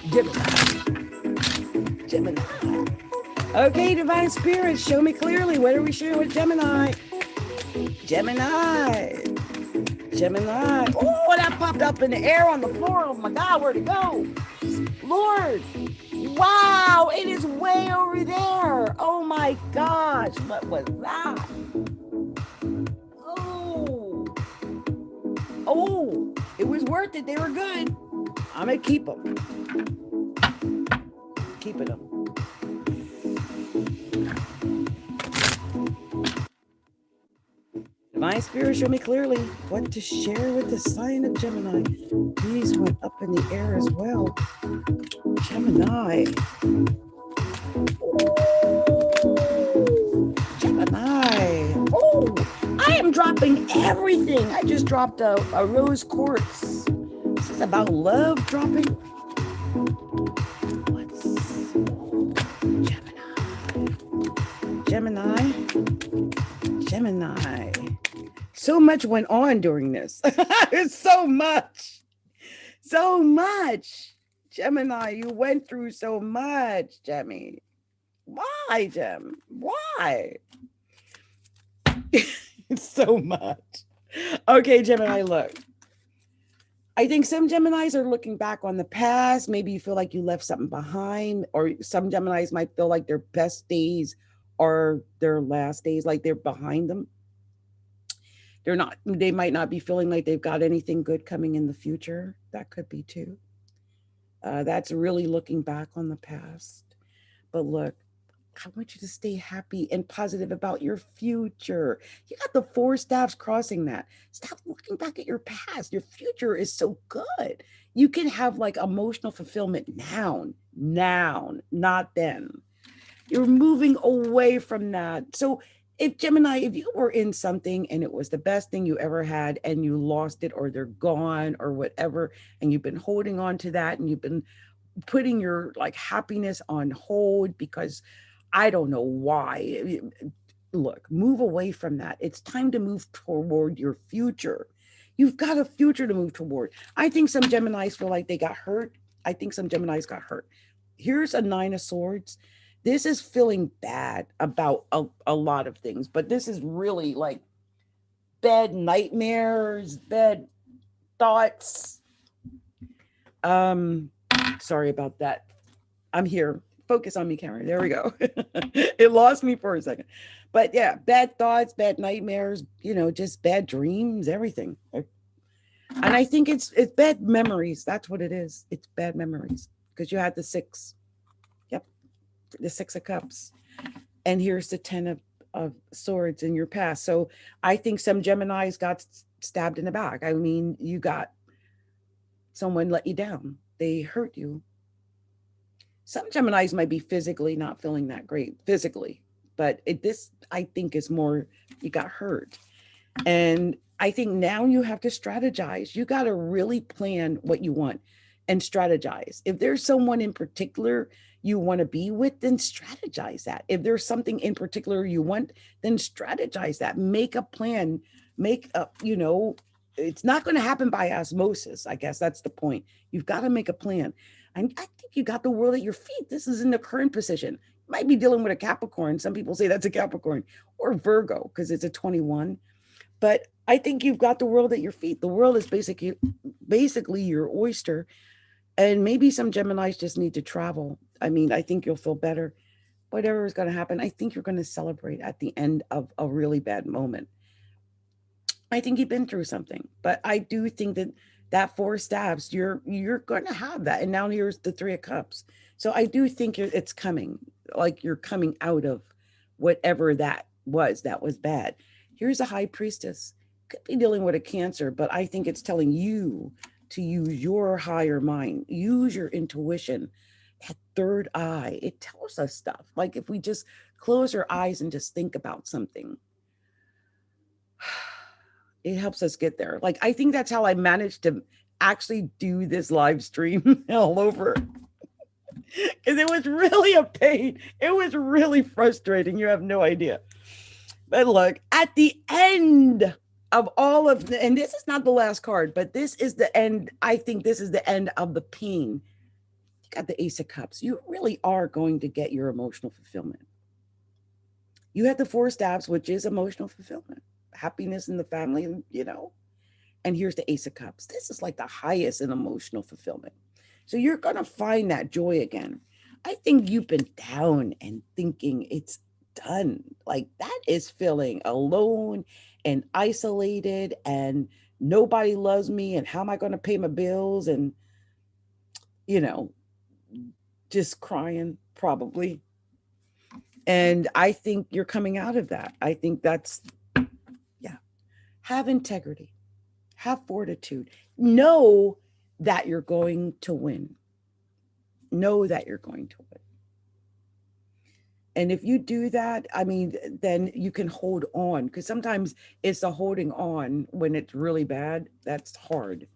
Gemini. Gemini. Okay, divine spirits, show me clearly. What are we sharing with Gemini? Gemini. Gemini. Oh, that popped up in the air on the floor. Oh my God, where'd it go? Lord. Wow, it is way over there. Oh my gosh, what was that? Oh. Oh, it was worth it. They were good. I'm going to keep them. Keeping them. Divine Spirit, show me clearly what to share with the sign of Gemini. These went up in the air as well. Gemini. Ooh, Gemini. Oh, I am dropping everything. I just dropped a rose quartz. This is about love dropping. What's Gemini? Gemini. So much went on during this. So much. So much. Gemini, you went through so much, Gemmy. Why, Gem? Why? So much. Okay, Gemini, look. I think some Geminis are looking back on the past. Maybe you feel like you left something behind, or some Geminis might feel like their best days are their last days, like they're behind them. They might not be feeling like they've got anything good coming in the future. That could be too. That's really looking back on the past. But look, I want you to stay happy and positive about your future. You got the 4 staffs crossing that. Stop looking back at your past. Your future is so good. You can have like emotional fulfillment now, not then. You're moving away from that. So if Gemini, if you were in something and it was the best thing you ever had and you lost it, or they're gone or whatever, and you've been holding on to that and you've been putting your like happiness on hold because I don't know why. Look, move away from that. It's time to move toward your future. You've got a future to move toward. I think some Geminis feel like they got hurt. I think some Geminis got hurt. Here's a 9 of Swords. This is feeling bad about a lot of things, but this is really like bad nightmares, bad thoughts. Sorry about that. I'm here. Focus on me, Karen. There we go. It lost me for a second. But yeah, bad thoughts, bad nightmares, just bad dreams, everything. And I think it's bad memories. That's what it is. It's bad memories because you had the 6. Yep. The 6 of Cups. And here's the 10 of Swords in your past. So I think some Geminis got stabbed in the back. I mean, you got someone let you down. They hurt you. Some Geminis might be physically not feeling that great physically, but this I think is more you got hurt. And I think now you have to strategize. You got to really plan what you want and strategize. If there's someone in particular you want to be with, then strategize that. If there's something in particular you want, then strategize that. Make a plan. It's not going to happen by osmosis. I guess that's the point. You've got to make a plan. I think you got the world at your feet. This is in the current position. You might be dealing with a Capricorn. Some people say that's a Capricorn, or Virgo because it's a 21. But I think you've got the world at your feet. The world is basically your oyster. And maybe some Geminis just need to travel. I mean, I think you'll feel better. Whatever is going to happen, I think you're going to celebrate at the end of a really bad moment. I think you've been through something, but I do think that 4 staffs, you're going to have that. And now here's the 3 of Cups. So I do think it's coming, like you're coming out of whatever that was bad. Here's a High Priestess. Could be dealing with a Cancer, but I think it's telling you to use your higher mind, use your intuition, that third eye. It tells us stuff. Like if we just close our eyes and just think about something, it helps us get there. Like, I think that's how I managed to actually do this live stream all over. Because it was really a pain. It was really frustrating. You have no idea. But look, at the end of all of and this is not the last card, but this is the end. I think this is the end of the pain. got the Ace of Cups. You really are going to get your emotional fulfillment. You had the Four of Staves, which is emotional fulfillment, happiness in the family, you know. And here's the Ace of Cups. This is like the highest in emotional fulfillment. So you're going to find that joy again. I think you've been down and thinking it's done. Like that is feeling alone and isolated and nobody loves me. And how am I going to pay my bills? And, you know, just crying probably. And I think you're coming out of that. I think that's, yeah. Have integrity, have fortitude, know that you're going to win. Know that you're going to win. And if you do that, I mean, then you can hold on, because sometimes it's the holding on when it's really bad. That's hard.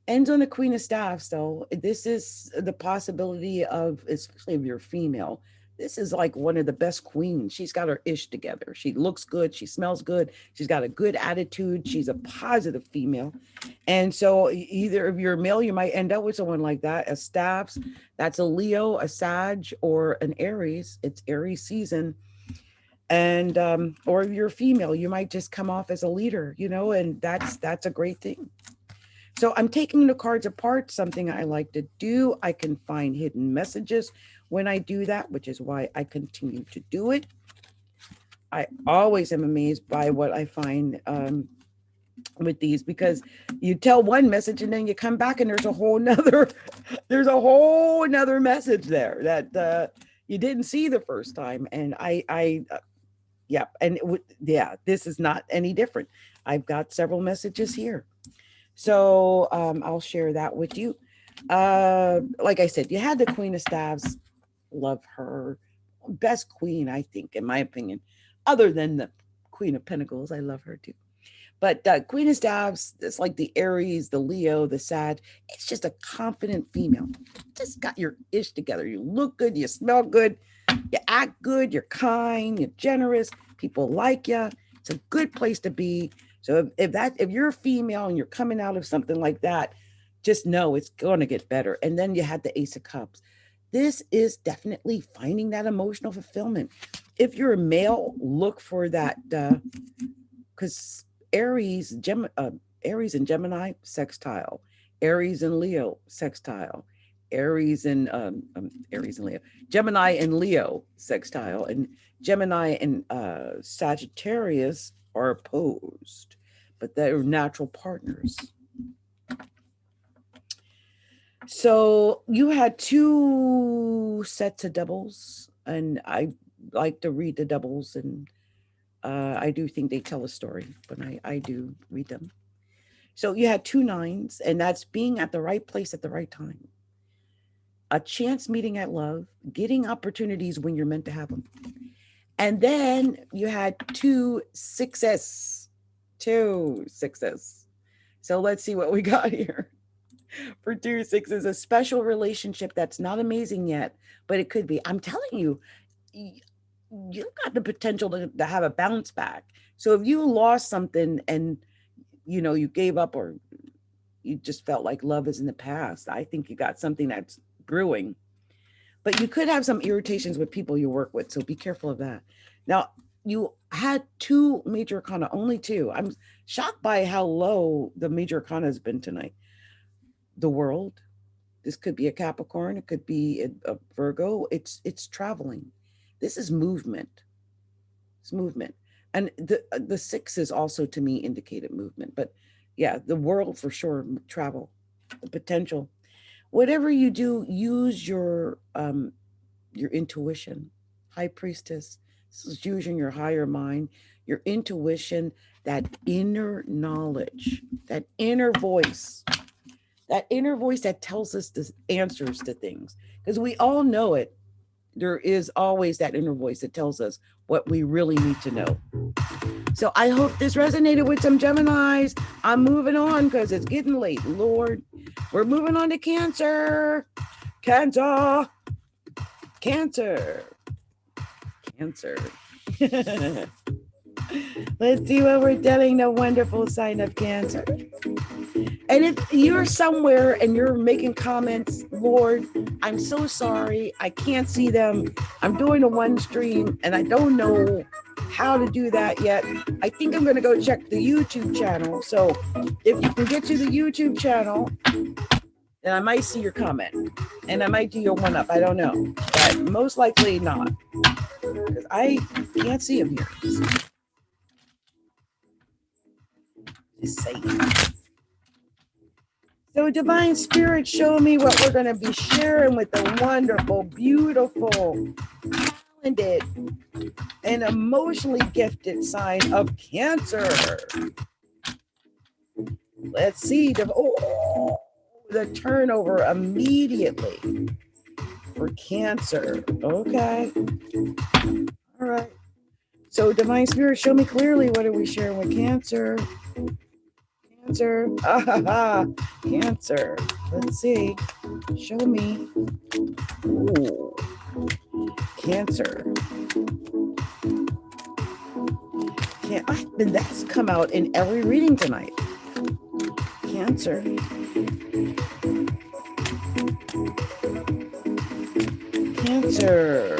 Ends on the Queen of Staffs, though. This is the possibility of, especially if you're female, this is like one of the best queens. She's got her ish together. She looks good. She smells good. She's got a good attitude. She's a positive female. And so either if you're a male, you might end up with someone like that. A Staffs, that's a Leo, a Sag, or an Aries. It's Aries season. And or if you're a female, you might just come off as a leader, you know, and that's a great thing. So I'm taking the cards apart, something I like to do. I can find hidden messages when I do that, which is why I continue to do it. I always am amazed by what I find with these, because you tell one message and then you come back and there's a whole nother message there that you didn't see the first time. And yeah, and yeah, this is not any different. I've got several messages here. So I'll share that with you. Like I said, you had the Queen of Staves. Love her. Best queen, I think, in my opinion, other than the Queen of Pentacles. I love her too. But Queen of Staves, it's like the Aries, the Leo, the Sag. It's just a confident female. Just got your ish together. You look good. You smell good. You act good. You're kind. You're generous. People like you. It's a good place to be. So if you're a female and you're coming out of something like that, just know it's going to get better. And then you had the Ace of Cups. This is definitely finding that emotional fulfillment. If you're a male, look for that, because Aries and Gemini, sextile. Aries and Leo, sextile. Aries and Leo. Gemini and Leo, sextile. And Gemini and Sagittarius are opposed, but they're natural partners. So you had two sets of doubles, and I like to read the doubles, and I do think they tell a story when I do read them. So you had two nines, and that's being at the right place at the right time. A chance meeting at love, getting opportunities when you're meant to have them. And then you had two sixes. So let's see what we got here. For 2 6 a special relationship that's not amazing yet, but it could be. I'm telling you, you've got the potential to have a bounce back. So if you lost something and you gave up, or you just felt like love is in the past, I think you got something that's brewing. But you could have some irritations with people you work with, so be careful of that. Now, you had two major arcana, only two. I'm shocked by how low the major arcana has been tonight. The World. This could be a Capricorn. It could be a Virgo. It's traveling. This is movement. It's movement. And the sixes also to me indicated movement. But yeah, the World for sure, travel, the potential. Whatever you do, use your intuition. High Priestess. This is using your higher mind, your intuition, that inner knowledge, that inner voice. That inner voice that tells us the answers to things, because we all know it. There is always that inner voice that tells us what we really need to know. So I hope this resonated with some Geminis. I'm moving on because it's getting late. Lord, we're moving on to Cancer. Cancer. Let's see what we're telling the wonderful sign of Cancer. And if you're somewhere and you're making comments, Lord, I'm so sorry. I can't see them. I'm doing a one stream and I don't know how to do that yet. I think I'm going to go check the YouTube channel. So if you can get to the YouTube channel, then I might see your comment and I might do your one up. I don't know, but most likely not because I can't see them here. Just saying. So Divine Spirit, show me what we're going to be sharing with the wonderful, beautiful, talented, and emotionally gifted sign of Cancer. Let's see. The turnover immediately for Cancer. Okay. All right. So Divine Spirit, show me clearly what are we sharing with Cancer. Cancer. Cancer. Let's see. Show me. Ooh. Cancer. That's come out in every reading tonight. Cancer. Cancer.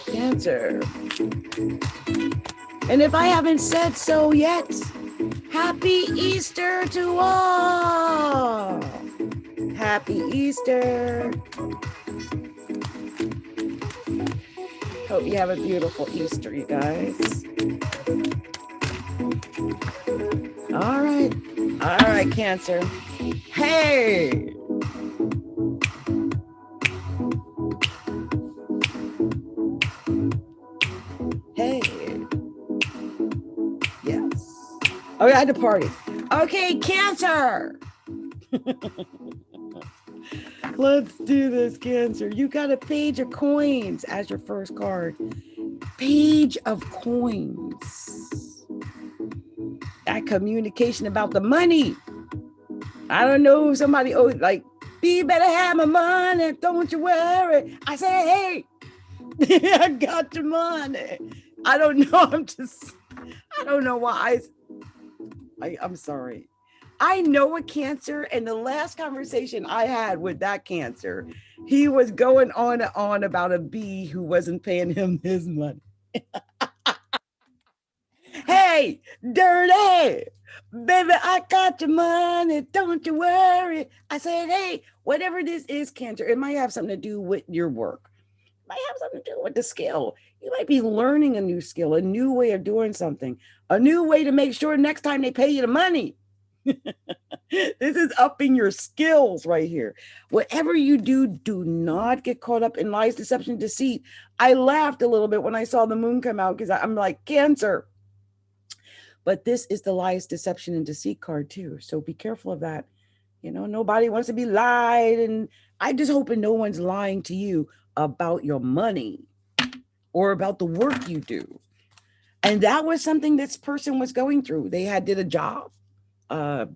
Cancer. And if I haven't said so yet, Happy Easter to all. Happy Easter. Hope you have a beautiful Easter, you guys. All right. All right, Cancer. Hey. Hey. Yes. Oh, I had to party. Okay, Cancer. Let's do this, Cancer. You got a Page of Coins as your first card. Page of Coins. That communication about the money. I don't know if somebody like, you better have my money, don't you worry. I say, hey, I got your money. I don't know. I don't know why. I'm sorry. I know a Cancer, and the last conversation I had with that Cancer, he was going on and on about a bee who wasn't paying him his money. Hey, dirty, baby, I got your money, don't you worry. I said, hey, whatever this is, Cancer, it might have something to do with your work. It might have something to do with the skill. You might be learning a new skill, a new way of doing something, a new way to make sure next time they pay you the money. This is upping your skills right here. Whatever you do, do not get caught up in lies, deception, deceit. I laughed a little bit when I saw the moon come out because I'm like, Cancer. But this is the lies, deception, and deceit card too. So be careful of that. You know, nobody wants to be lied. And I just hoping no one's lying to you about your money or about the work you do. And that was something this person was going through. They did a job. I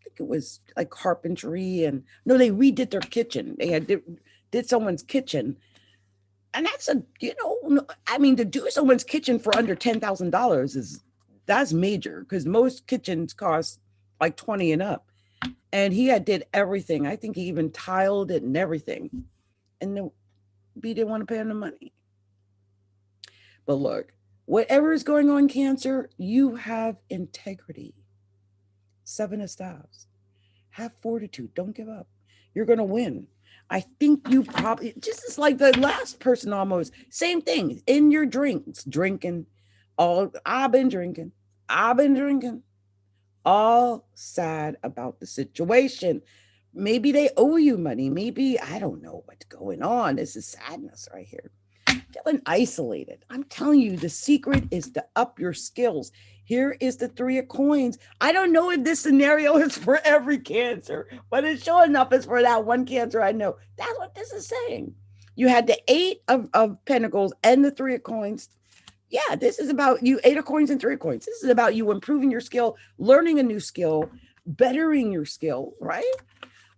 think it was like carpentry, and no, they redid their kitchen. They did someone's kitchen. And that's to do someone's kitchen for under $10,000 that's major, because most kitchens cost like 20 and up. And he did everything. I think he even tiled it and everything. And he didn't want to pay him the money. But look, whatever is going on, Cancer, you have integrity. 7 of Staves. Have fortitude. Don't give up. You're going to win. I think you probably, just as like the last person almost, same thing. In your drinks, drinking. I've been drinking. All sad about the situation. Maybe they owe you money. Maybe, I don't know what's going on. This is sadness right here. Feeling isolated. I'm telling you, the secret is to up your skills. Here is the 3 of Coins. I don't know if this scenario is for every Cancer, but it's sure enough it's for that one Cancer I know. That's what this is saying. You had the 8 of Pentacles and the 3 of Coins. Yeah, this is about you, 8 of Coins and 3 of Coins. This is about you improving your skill, learning a new skill, bettering your skill, right?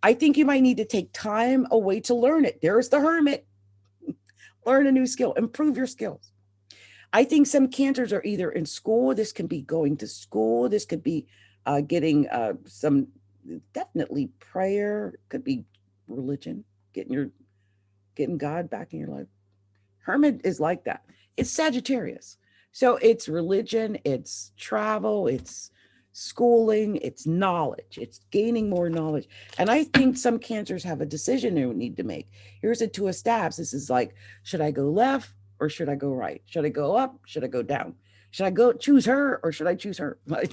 I think you might need to take time away to learn it. There's the Hermit. Learn a new skill, improve your skills. I think some Cancers are either in school. This can be going to school. This could be getting some definitely prayer, could be religion, getting God back in your life. Hermit is like that. It's Sagittarius. So it's religion, it's travel, it's schooling, it's knowledge, it's gaining more knowledge. And I think some cancers have a decision they need to make. Here's the two of staves. This is like, should I go left or should I go right? Should I go up? Should I go down? Should I go choose her or should I choose her? Like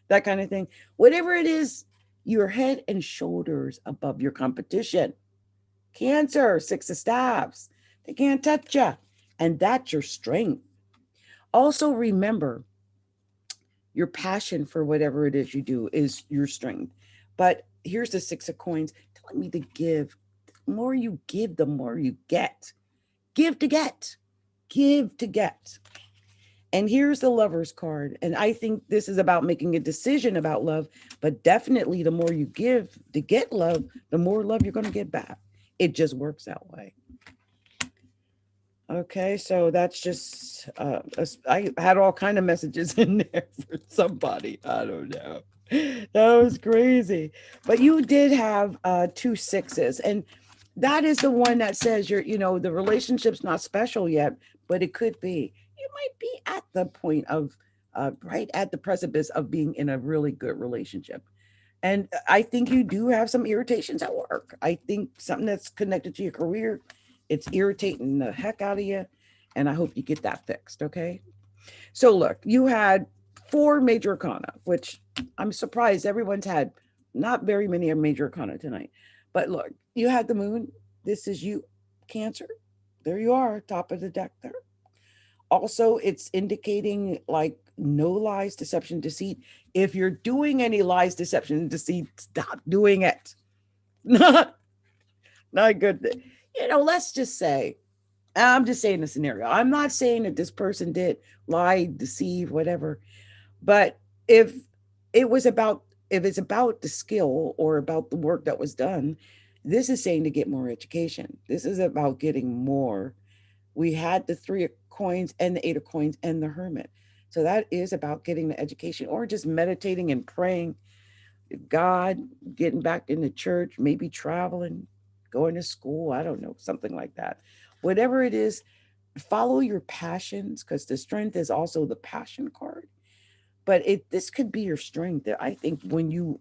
that kind of thing. Whatever it is, you're head and shoulders above your competition. Cancer, six of staves. They can't touch you. And that's your strength. Also, remember your passion for whatever it is you do is your strength. But here's the six of coins telling me to give. The more you give, the more you get. Give to get. Give to get. And here's the Lover's card. And I think this is about making a decision about love, but definitely the more you give to get love, the more love you're going to get back. It just works that way. Okay, so that's just, I had all kind of messages in there for somebody. I don't know. That was crazy. But you did have two sixes. And that is the one that says the relationship's not special yet, but it could be. You might be at the point of, right at the precipice of being in a really good relationship. And I think you do have some irritations at work. I think something that's connected to your career, it's irritating the heck out of you. And I hope you get that fixed, okay? So look, you had 4 major arcana, which I'm surprised everyone's had not very many major arcana tonight. But look, you had the moon. This is you, Cancer. There you are, top of the deck there. Also, it's indicating like no lies, deception, deceit. If you're doing any lies, deception, deceit, stop doing it. Not good. Let's just say, I'm just saying a scenario. I'm not saying that this person did lie, deceive, whatever. But if it's about the skill or about the work that was done, this is saying to get more education. This is about getting more. We had the 3 of coins and the 8 of coins and the hermit. So that is about getting the education or just meditating and praying God, getting back in the church, maybe traveling, going to school. I don't know, something like that. Whatever it is, follow your passions, because the strength is also the passion card. But this could be your strength. I think when you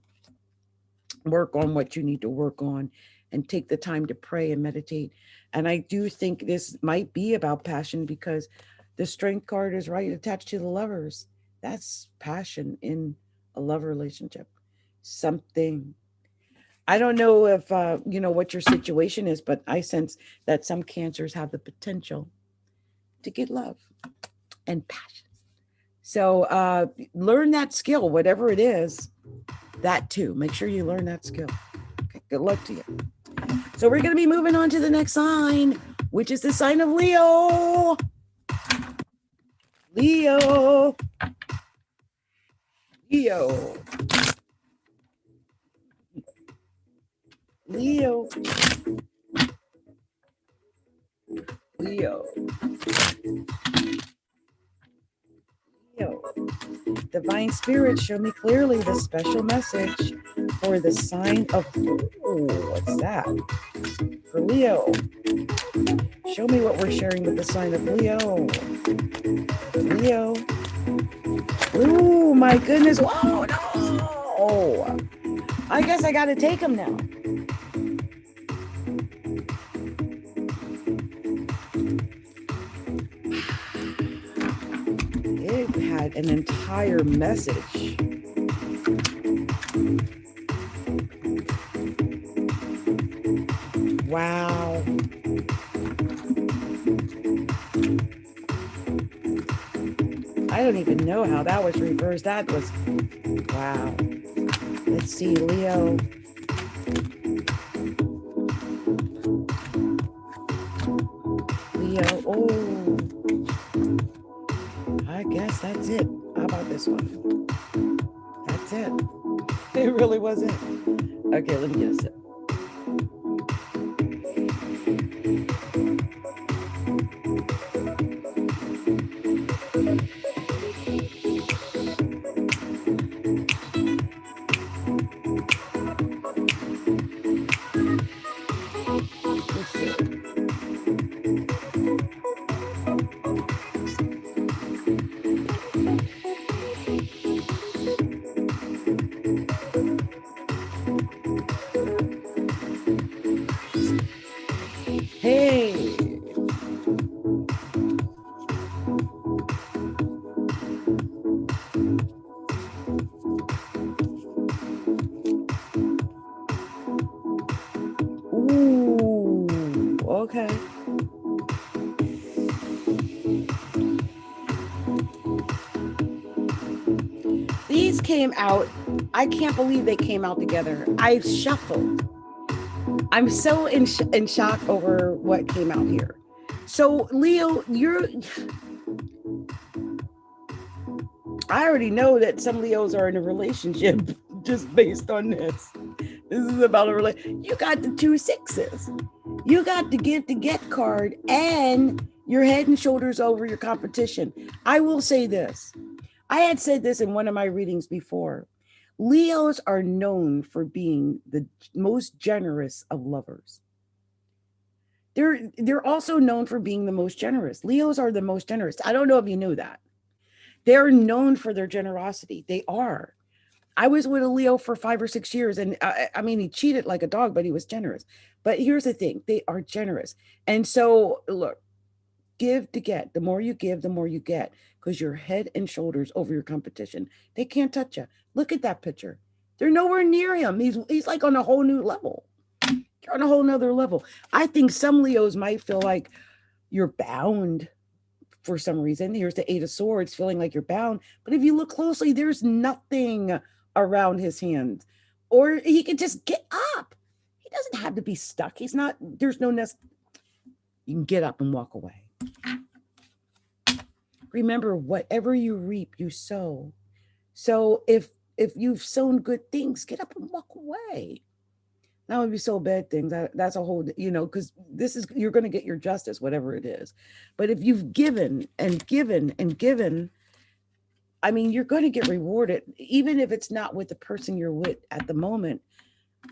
work on what you need to work on and take the time to pray and meditate. And I do think this might be about passion, because the strength card is right attached to the lovers. That's passion in a love relationship. Something. I don't know if, what your situation is, but I sense that some cancers have the potential to get love and passion. So learn that skill, whatever it is, that too. Make sure you learn that skill. Okay, good luck to you. So we're going to be moving on to the next sign, which is the sign of Leo. Leo. Leo. Leo. Leo. Leo. Divine Spirit, show me clearly the special message for the sign of, what's that? For Leo. Show me what we're sharing with the sign of Leo. Leo. Oh my goodness. Oh no. I guess I got to take him now. It had an entire message. Wow. I don't even know how that was reversed. That was, wow. Let's see, Leo. Leo, oh. I guess that's it. How about this one? That's it. It really was it. Okay, let me get a sip. Hey. Ooh, okay. These came out. I can't believe they came out together. I shuffled. I'm so in shock over what came out here. So, Leo, I already know that some Leos are in a relationship just based on this. This is about a relationship. You got the 2 sixes. You got the give to get card, and you're head and shoulders over your competition. I will say this. I had said this in one of my readings before. Leos are known for being the most generous of lovers. They're also known for being the most generous. Leos are the most generous. I don't know if you knew that. They're known for their generosity. They are. I was with a Leo for 5 or 6 years, and I mean, he cheated like a dog, but he was generous. But here's the thing: they are generous. And so, look, give to get. The more you give, the more you get, because you're head and shoulders over your competition. They can't touch you. Look at that picture. They're nowhere near him. He's like on a whole new level. You're on a whole nother level. I think some Leos might feel like you're bound for some reason. Here's the 8 of Swords, feeling like you're bound. But if you look closely, there's nothing around his hand. Or he could just get up. He doesn't have to be stuck. He's not, there's no nest. You can get up and walk away. Remember, whatever you reap, you sow. So if you've sown good things, get up and walk away. That would be so bad things. That's a whole, because this is, you're going to get your justice, whatever it is. But if you've given and given and given, I mean, you're going to get rewarded, even if it's not with the person you're with at the moment.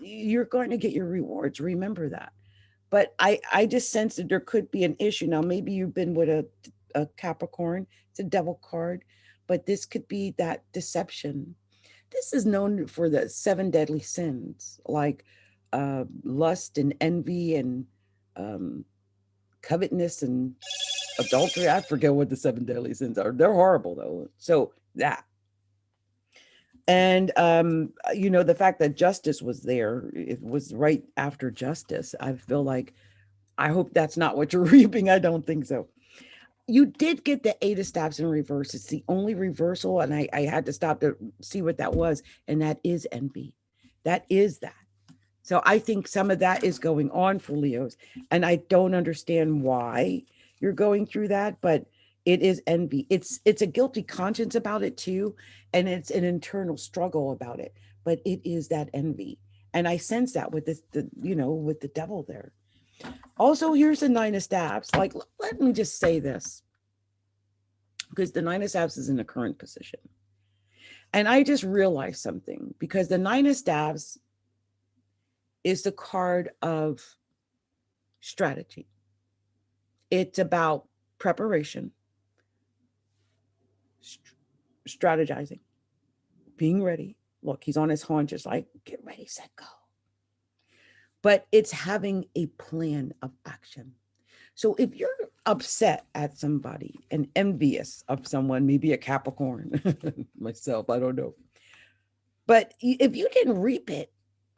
You're going to get your rewards. Remember that. But I just sense that there could be an issue. Now, maybe you've been with a Capricorn. It's a devil card. But this could be that deception. This is known for the 7 deadly sins, like lust and envy and covetousness and adultery. I forget what the 7 deadly sins are. They're horrible, though. So that. And, the fact that justice was there, it was right after justice. I feel like, I hope that's not what you're reaping. I don't think so. You did get the 8 of Staffs in reverse. It's the only reversal. And I had to stop to see what that was. And that is envy. That is that. So I think some of that is going on for Leos. And I don't understand why you're going through that, but it is envy. It's a guilty conscience about it too. And it's an internal struggle about it. But it is that envy. And I sense that with this, with the devil there. Also, here's the 9 of Staffs. Like, let me just say this, because the 9 of Staffs is in the current position. And I just realized something, because the 9 of Staffs is the card of strategy. It's about preparation, strategizing, being ready. Look, he's on his haunches, like, get ready, set, go. But it's having a plan of action. So if you're upset at somebody and envious of someone, maybe a Capricorn, myself, I don't know. But if you didn't reap it,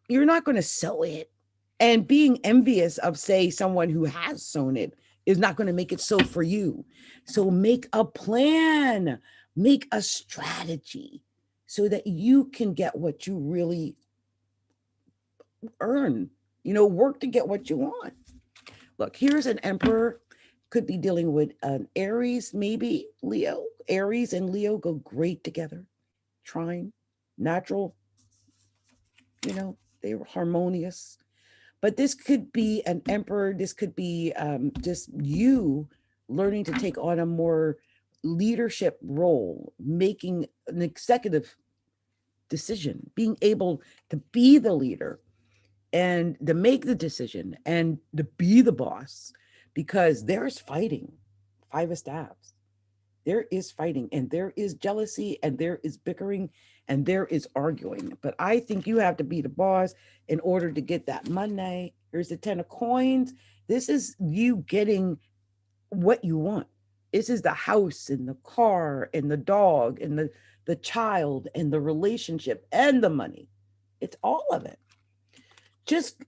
you're not going to sow it. And being envious of, say, someone who has sown it is not going to make it so for you. So make a plan, make a strategy so that you can get what you really earn. Work to get what you want. Look, here's an Emperor, could be dealing with an Aries, maybe Leo. Aries and Leo go great together. Trine, natural, they were harmonious. But this could be an Emperor. This could be just you learning to take on a more leadership role, making an executive decision, being able to be the leader. and to make the decision and to be the boss, because there's fighting. Five of Staves. There is fighting, and there is jealousy, and there is bickering, and there is arguing. But I think you have to be the boss in order to get that money. Here's the 10 of coins. This is you getting what you want. This is the house and the car and the dog and the child and the relationship and the money. It's all of it. Just,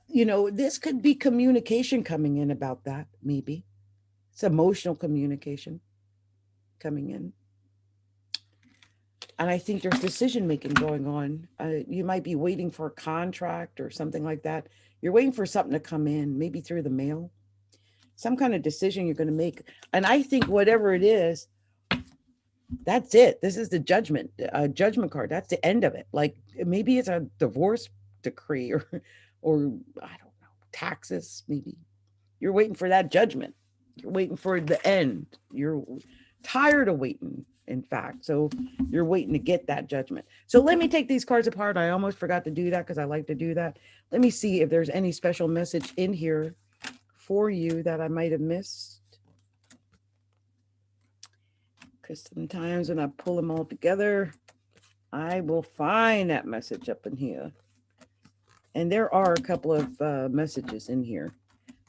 this could be communication coming in about that, maybe. It's emotional communication coming in. And I think there's decision making going on. You might be waiting for a contract or something like that. You're waiting for something to come in, maybe through the mail. Some kind of decision you're going to make. And I think whatever it is, that's it. This is the judgment card. That's the end of it. Like maybe it's a divorce decree or I don't know, taxes, maybe. You're waiting for that judgment. You're waiting for the end. You're tired of waiting, in fact. So you're waiting to get that judgment. So let me take these cards apart. I almost forgot to do that because I like to do that. Let me see if there's any special message in here for you that I might have missed. Because sometimes when I pull them all together, I will find that message up in here. And there are a couple of messages in here.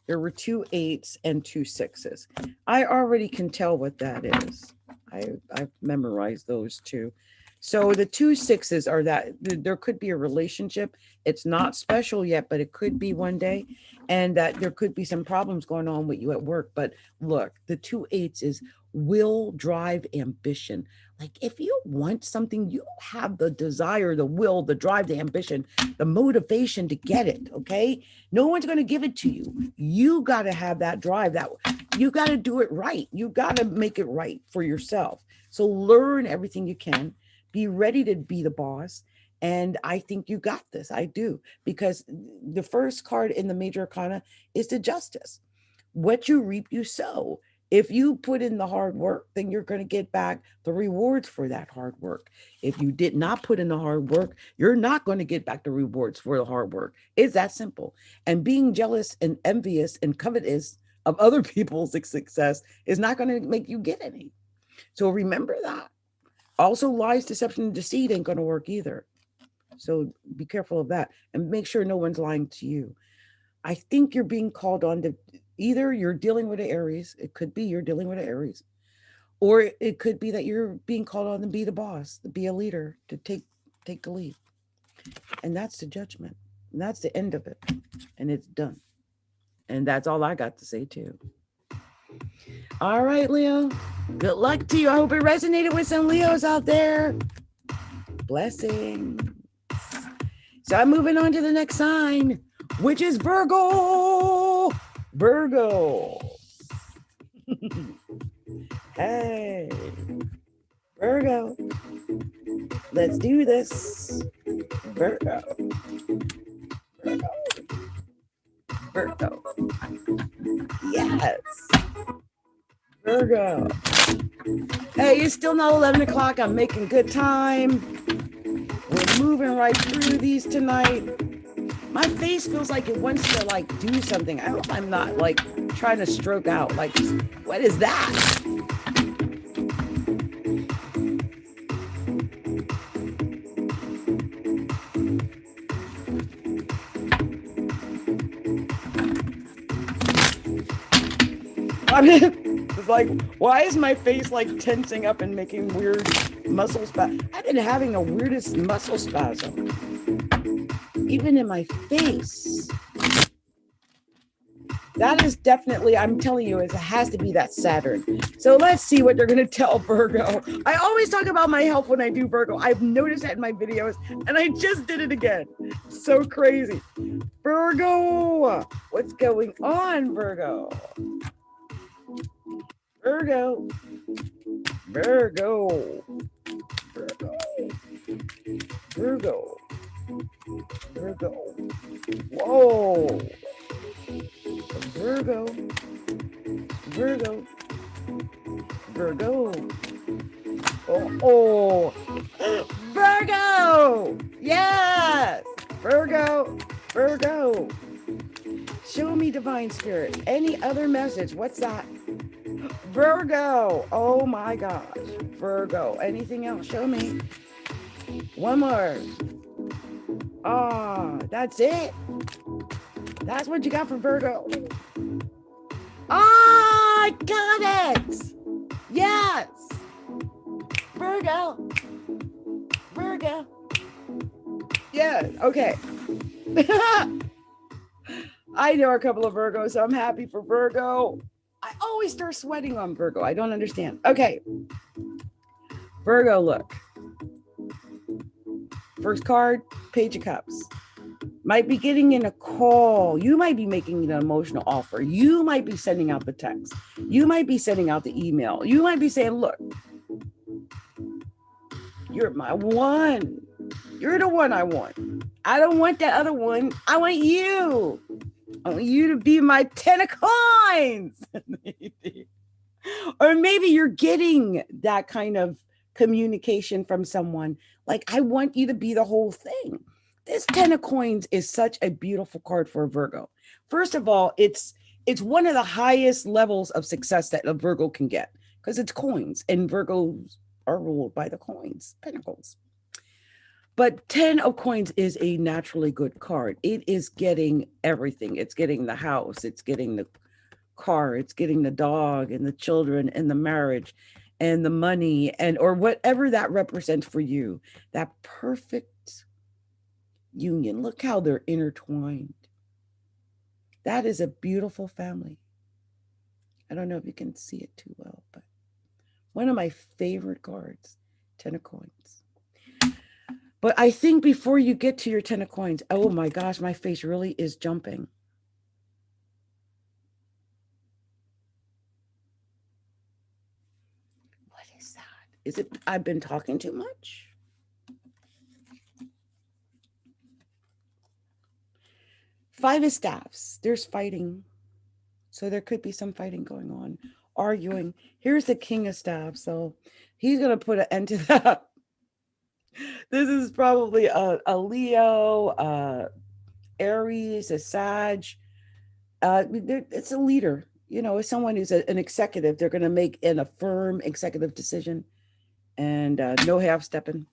There were 2 8s and 2 6s. I already can tell what that is. I've memorized those two. So the 2 6s are that there could be a relationship. It's not special yet, but it could be one day. And that there could be some problems going on with you at work. But look, the 2 8s is will, drive, ambition. Like if you want something, you have the desire, the will, the drive, the ambition, the motivation to get it. Okay. No one's going to give it to you. You got to have that drive. That you got to do it right. You got to make it right for yourself. So learn everything you can. Be ready to be the boss. And I think you got this. I do. Because the first card in the major arcana is the Justice. What you reap, you sow. If you put in the hard work, then you're going to get back the rewards for that hard work. If you did not put in the hard work, you're not going to get back the rewards for the hard work. It's that simple. And being jealous and envious and covetous of other people's success is not going to make you get any. So remember that. Also, lies, deception, and deceit ain't going to work either. So be careful of that and make sure no one's lying to you. I think you're being called on to either you're dealing with an Aries. It could be you're dealing with an Aries, or it could be that you're being called on to be the boss, to be a leader, to take the lead. And that's the judgment. And that's the end of it. And it's done. And that's all I got to say too. All right, Leo. Good luck to you. I hope it resonated with some Leos out there. Blessings. So I'm moving on to the next sign, which is Virgo. Virgo. Hey, Virgo. Let's do this. Virgo. Virgo. Virgo. Yes. Virgo. Hey, it's still not 11 o'clock. I'm making good time. We're moving right through these tonight. My face feels like it wants to do something. I hope I'm not trying to stroke out. What is that? It's why is my face tensing up and making weird muscle spasms? I've been having the weirdest muscle spasm. Even in my face. That is definitely, I'm telling you, it has to be that Saturn. So let's see what they're going to tell Virgo. I always talk about my health when I do Virgo. I've noticed that in my videos, and I just did it again. So crazy. Virgo, what's going on, Virgo? Virgo. Virgo. Virgo. Virgo. Virgo. Whoa. Virgo. Virgo. Virgo. Oh. Virgo. Yes. Virgo. Virgo, show me divine spirit. Any other message? What's that? Virgo. Oh my gosh. Virgo. Anything else? Show me. One more. Ah, that's it. That's what you got for Virgo. Ah, I got it. Yes. Virgo. Virgo. Yeah. Okay. I know a couple of Virgos, so I'm happy for Virgo. I always start sweating on Virgo. I don't understand. Okay. Virgo, look. First card, Page of Cups. Might be getting in a call. You might be making an emotional offer. You might be sending out the text. You might be sending out the email. You might be saying, look, you're my one. You're the one I want. I don't want that other one. I want you. I want you to be my 10 of coins. Or maybe you're getting that kind of communication from someone. Like, I want you to be the whole thing. This 10 of coins is such a beautiful card for a Virgo. First of all, it's one of the highest levels of success that a Virgo can get because it's coins, and Virgos are ruled by the coins, pentacles. But 10 of coins is a naturally good card. It is getting everything. It's getting the house. It's getting the car. It's getting the dog and the children and the marriage and the money and or whatever that represents for you. That perfect union. Look how they're intertwined. That is a beautiful family. I don't know if you can see it too well, but one of my favorite cards, 10 of coins. But I think before you get to your 10 of coins, oh my gosh, my face really is jumping. What is that? Is it I've been talking too much? Five of Staffs. There's fighting. So there could be some fighting going on, arguing. Here's the King of Staffs. So he's going to put an end to that. This is probably a Leo, Aries, a Sag. It's a leader. You know, it's someone who's an executive. They're going to make a firm executive decision and no half-stepping.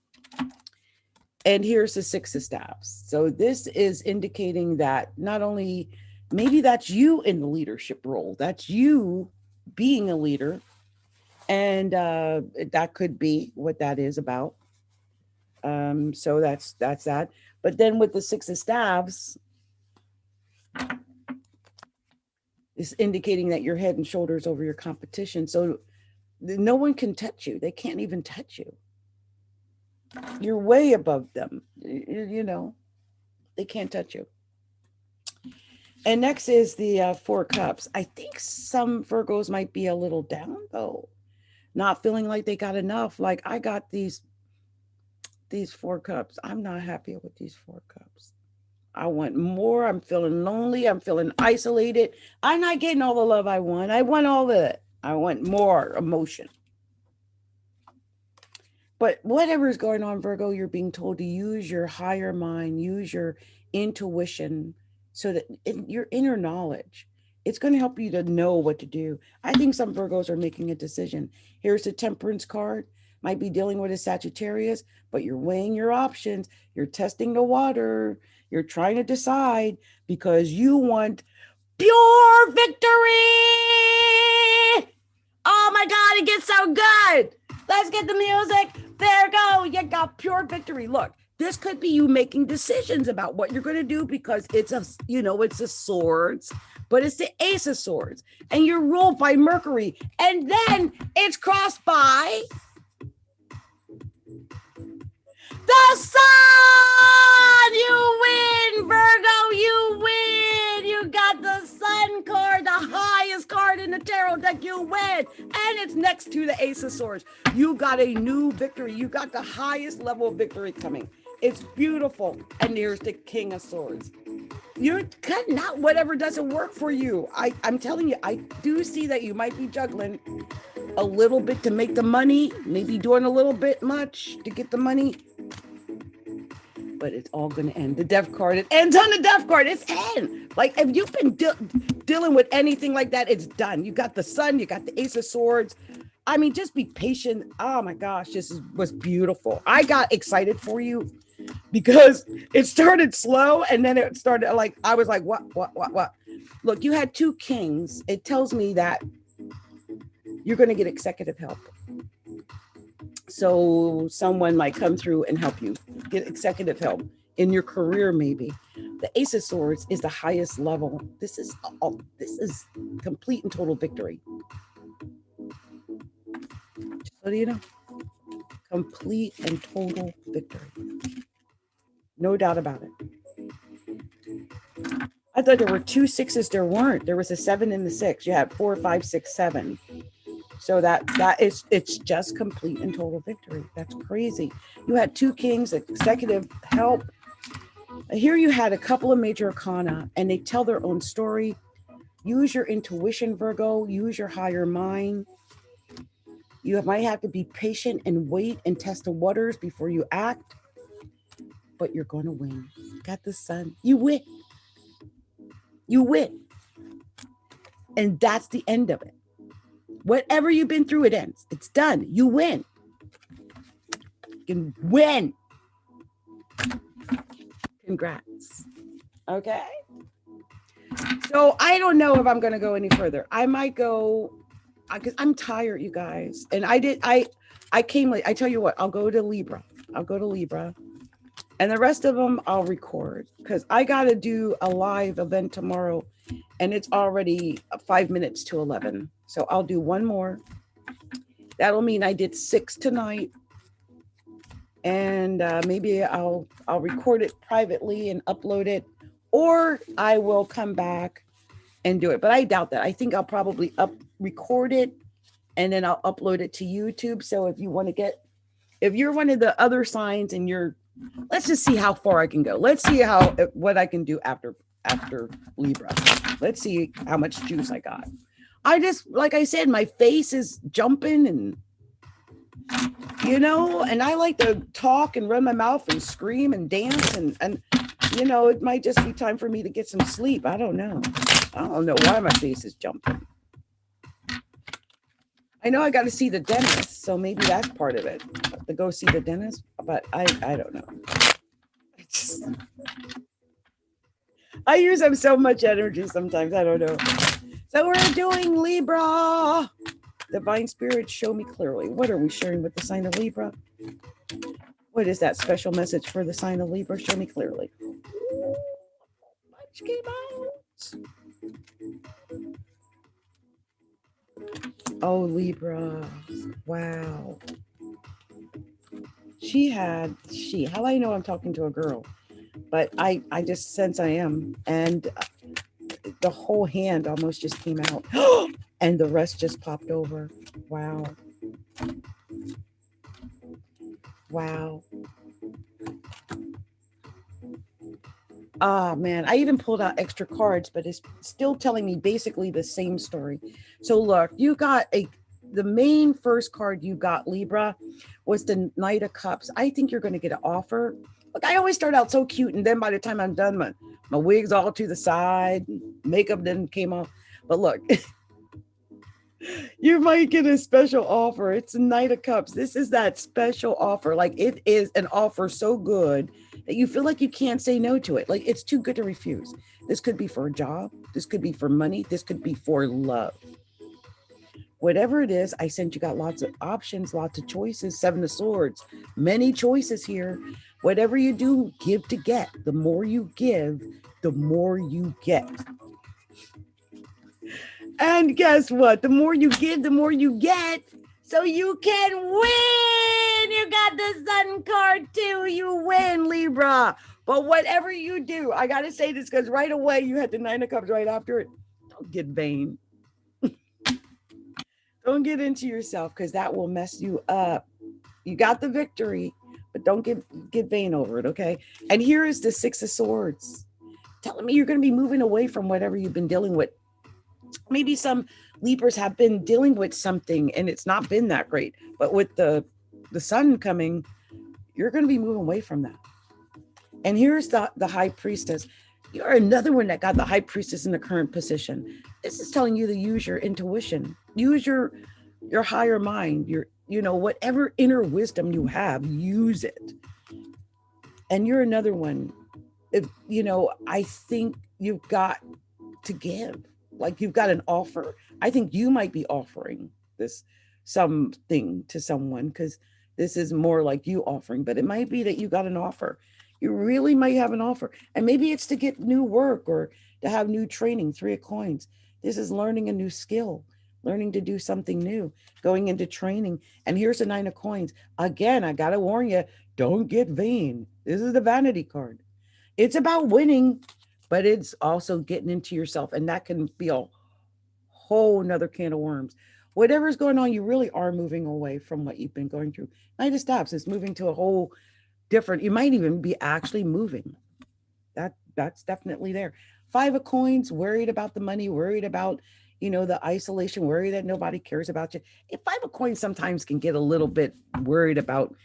And here's the Six of Staffs. So this is indicating that not only, maybe that's you in the leadership role. That's you being a leader. And that could be what that is about. So that's that. But then with the Six of Staffs, it's indicating that you're head and shoulders over your competition. So no one can touch you. They can't even touch you. You're way above them. You know, they can't touch you. And next is the Four Cups. I think some Virgos might be a little down though, not feeling like they got enough. Like, I got these Four Cups. I'm not happy with these Four Cups. I want more. I'm feeling lonely. I'm feeling isolated. I'm not getting all the love I want. I want all of it. I want more emotion. But whatever is going on, Virgo, you're being told to use your higher mind, use your intuition, so that your inner knowledge, it's going to help you to know what to do. I think some Virgos are making a decision. Here's the Temperance card. Might be dealing with a Sagittarius, but you're weighing your options. You're testing the water. You're trying to decide because you want pure victory. Oh my God, it gets so good. Let's get the music. Virgo, you got pure victory. Look, this could be you making decisions about what you're going to do because it's it's a swords, but it's the Ace of Swords and you're ruled by Mercury. And then it's crossed by the sun. You win, Virgo, you win. You got the Sun card, the highest card in the tarot deck. You win. And it's next to the Ace of Swords. You got a new victory. You got the highest level of victory coming. It's beautiful. And there's the King of Swords. You're cutting out whatever doesn't work for you. I'm telling you, I do see that you might be juggling a little bit to make the money, maybe doing a little bit much to get the money. but it's all going to end. The death card, it ends on the death card. It's end. Like if you've been dealing with anything like that, it's done. You got the sun, you got the ace of swords. I mean, just be patient. Oh my gosh, was beautiful. I got excited for you because it started slow and then it started like, I was like, what? Look, you had 2 kings. It tells me that you're going to get executive help. So someone might come through and help you get executive help in your career. Maybe the ace of swords is the highest level. This is complete and total victory. So do you know? Complete and total victory. No doubt about it. I thought there were 2 6s. There weren't. There was a 7 and the 6. You had 4, 5, 6, 7. So it's just complete and total victory. That's crazy. You had 2 kings, executive help. Here you had a couple of major arcana, and they tell their own story. Use your intuition, Virgo. Use your higher mind. You might have to be patient and wait and test the waters before you act, but you're going to win. Got the sun. You win. You win. And that's the end of it. Whatever you've been through, it ends. It's done. You win. You can win. Congrats. Okay. So I don't know if I'm going to go any further. I might go because I'm tired, you guys. And I came late. I tell you what, I'll go to Libra. And the rest of them I'll record because I got to do a live event tomorrow and it's already 5 minutes to 11. So I'll do one more. That'll mean I did 6 tonight. And maybe I'll record it privately and upload it, or I will come back and do it. But I doubt that. I think I'll probably record it and then I'll upload it to YouTube. So if you want to if you're one of the other signs and let's just see how far I can go. Let's see what I can do after Libra. Let's see how much juice I got. Like I said, my face is jumping and, and I like to talk and run my mouth and scream and dance and, it might just be time for me to get some sleep. I don't know. I don't know why my face is jumping. I know I got to see the dentist, so maybe that's part of it, to go see the dentist, but I don't know. I use up so much energy sometimes, I don't know. So we're doing Libra. Divine Spirit, show me clearly. What are we sharing with the sign of Libra? What is that special message for the sign of Libra? Show me clearly. Much came out. Oh, Libra. Wow. How do I know I'm talking to a girl? But I just sense I am. And the whole hand almost just came out. And the rest just popped over. Wow. Wow. Ah, man, I even pulled out extra cards, but it's still telling me basically the same story. So look, you got the main first card you got, Libra, was the Knight of Cups. I think you're going to get an offer. Look, I always start out so cute, and then by the time I'm done, my wig's all to the side, makeup then came off. But look, you might get a special offer. It's a Knight of Cups. This is that special offer. Like it is an offer so good that you feel like you can't say no to it. Like it's too good to refuse. This could be for a job. This could be for money. This could be for love. Whatever it is, I sense you got lots of options, lots of choices. 7 of Swords, many choices here. Whatever you do, give to get. The more you give, the more you get. And guess what? The more you give, the more you get. So you can win. You got the Sun card too. You win, Libra. But whatever you do, I got to say this because right away you had the 9 of Cups right after it. Don't get vain. Don't get into yourself because that will mess you up. You got the victory, but don't get vain over it, okay? And here is the 6 of Swords. Telling me you're going to be moving away from whatever you've been dealing with. Maybe some Libras have been dealing with something and it's not been that great. But with the sun coming, you're going to be moving away from that. And here's the high priestess. You're another one that got the high priestess in the current position. This is telling you to use your intuition, use your higher mind, your, you know, whatever inner wisdom you have, use it. And you're another one. If, you know, I think you've got to give, like you've got an offer. I think you might be offering this something to someone, because this is more like you offering, but it might be that you got an offer. You really might have an offer, and maybe it's to get new work or to have new training. 3 of coins. This is learning a new skill, learning to do something new, going into training. And here's the 9 of coins. Again, I got to warn you, don't get vain. This is the vanity card. It's about winning, but it's also getting into yourself. And that can be a whole nother can of worms. Whatever's going on, you really are moving away from what you've been going through. Knight of Staffs is moving to a whole different, you might even be actually moving. That's definitely there. 5 of coins, worried about the money, worried about, you know, the isolation, worried that nobody cares about you. 5 of coins sometimes can get a little bit worried about,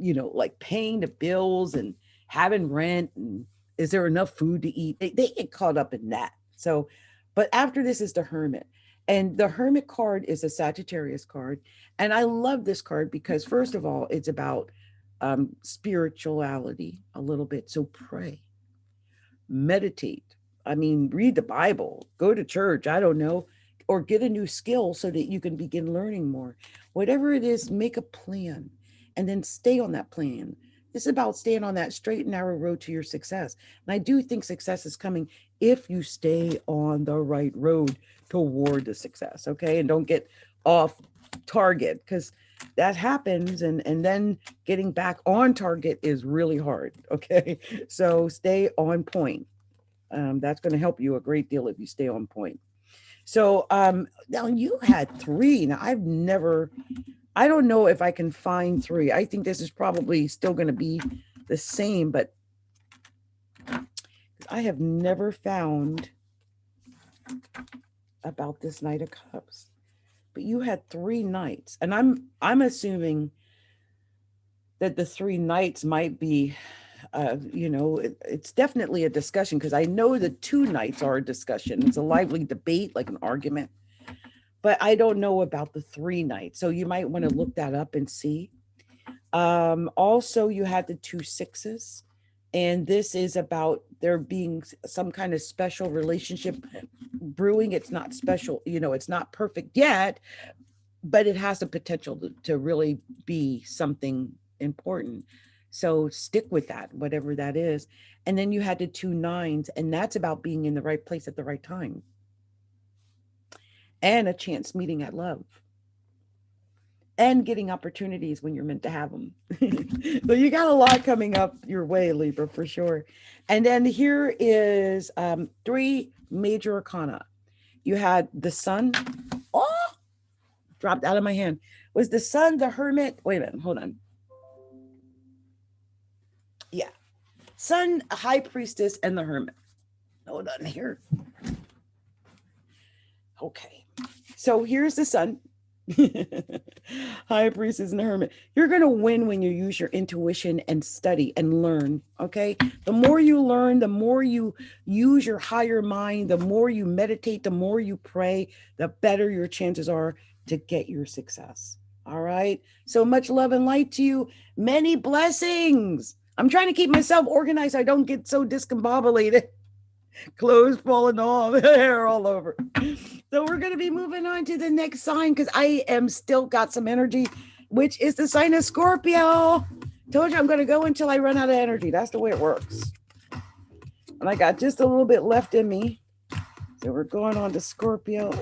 you know, like paying the bills and having rent, and is there enough food to eat? They get caught up in that. So, but after this is the Hermit. And the Hermit card is a Sagittarius card. And I love this card because, first of all, it's about spirituality a little bit. So pray, meditate. I mean, read the Bible, go to church, I don't know, or get a new skill so that you can begin learning more. Whatever it is, make a plan and then stay on that plan. It's about staying on that straight and narrow road to your success. And I do think success is coming if you stay on the right road toward the success, okay? And don't get off target, because that happens, and then getting back on target is really hard, okay? So stay on point. That's going to help you a great deal if you stay on point. So now you had 3. Now I don't know if I can find 3. I think this is probably still going to be the same, but I have never found about this Knight of Cups. But you had 3 knights, and I'm assuming that the 3 knights might be, you know, it's definitely a discussion, because I know the 2 knights are a discussion. It's a lively debate, like an argument. But I don't know about the 3 knights, so you might want to look that up and see. Also, you had the 2 sixes, and this is about there being some kind of special relationship brewing. It's not special, you know, it's not perfect yet, but it has the potential to really be something important. So stick with that, whatever that is. And then you had the 2 nines, and that's about being in the right place at the right time and a chance meeting at love and getting opportunities when you're meant to have them. So you got a lot coming up your way, Libra, for sure. And then here is 3 major arcana. You had the Sun. Oh, dropped out of my hand. Was the Sun, the Hermit? Wait a minute, hold on. Yeah. Sun, High Priestess, and the Hermit. Hold on here. Okay. So here's the Sun. High Priestess and the Hermit. You're going to win when you use your intuition and study and learn, okay? The more you learn, the more you use your higher mind, the more you meditate, the more you pray, the better your chances are to get your success. All right? So much love and light to you. Many blessings. I'm trying to keep myself organized so I don't get so discombobulated. Clothes falling off, hair all over. So we're going to be moving on to the next sign, because I am still got some energy, which is the sign of Scorpio. Told you I'm going to go until I run out of energy. That's the way it works. And I got just a little bit left in me. So we're going on to Scorpio.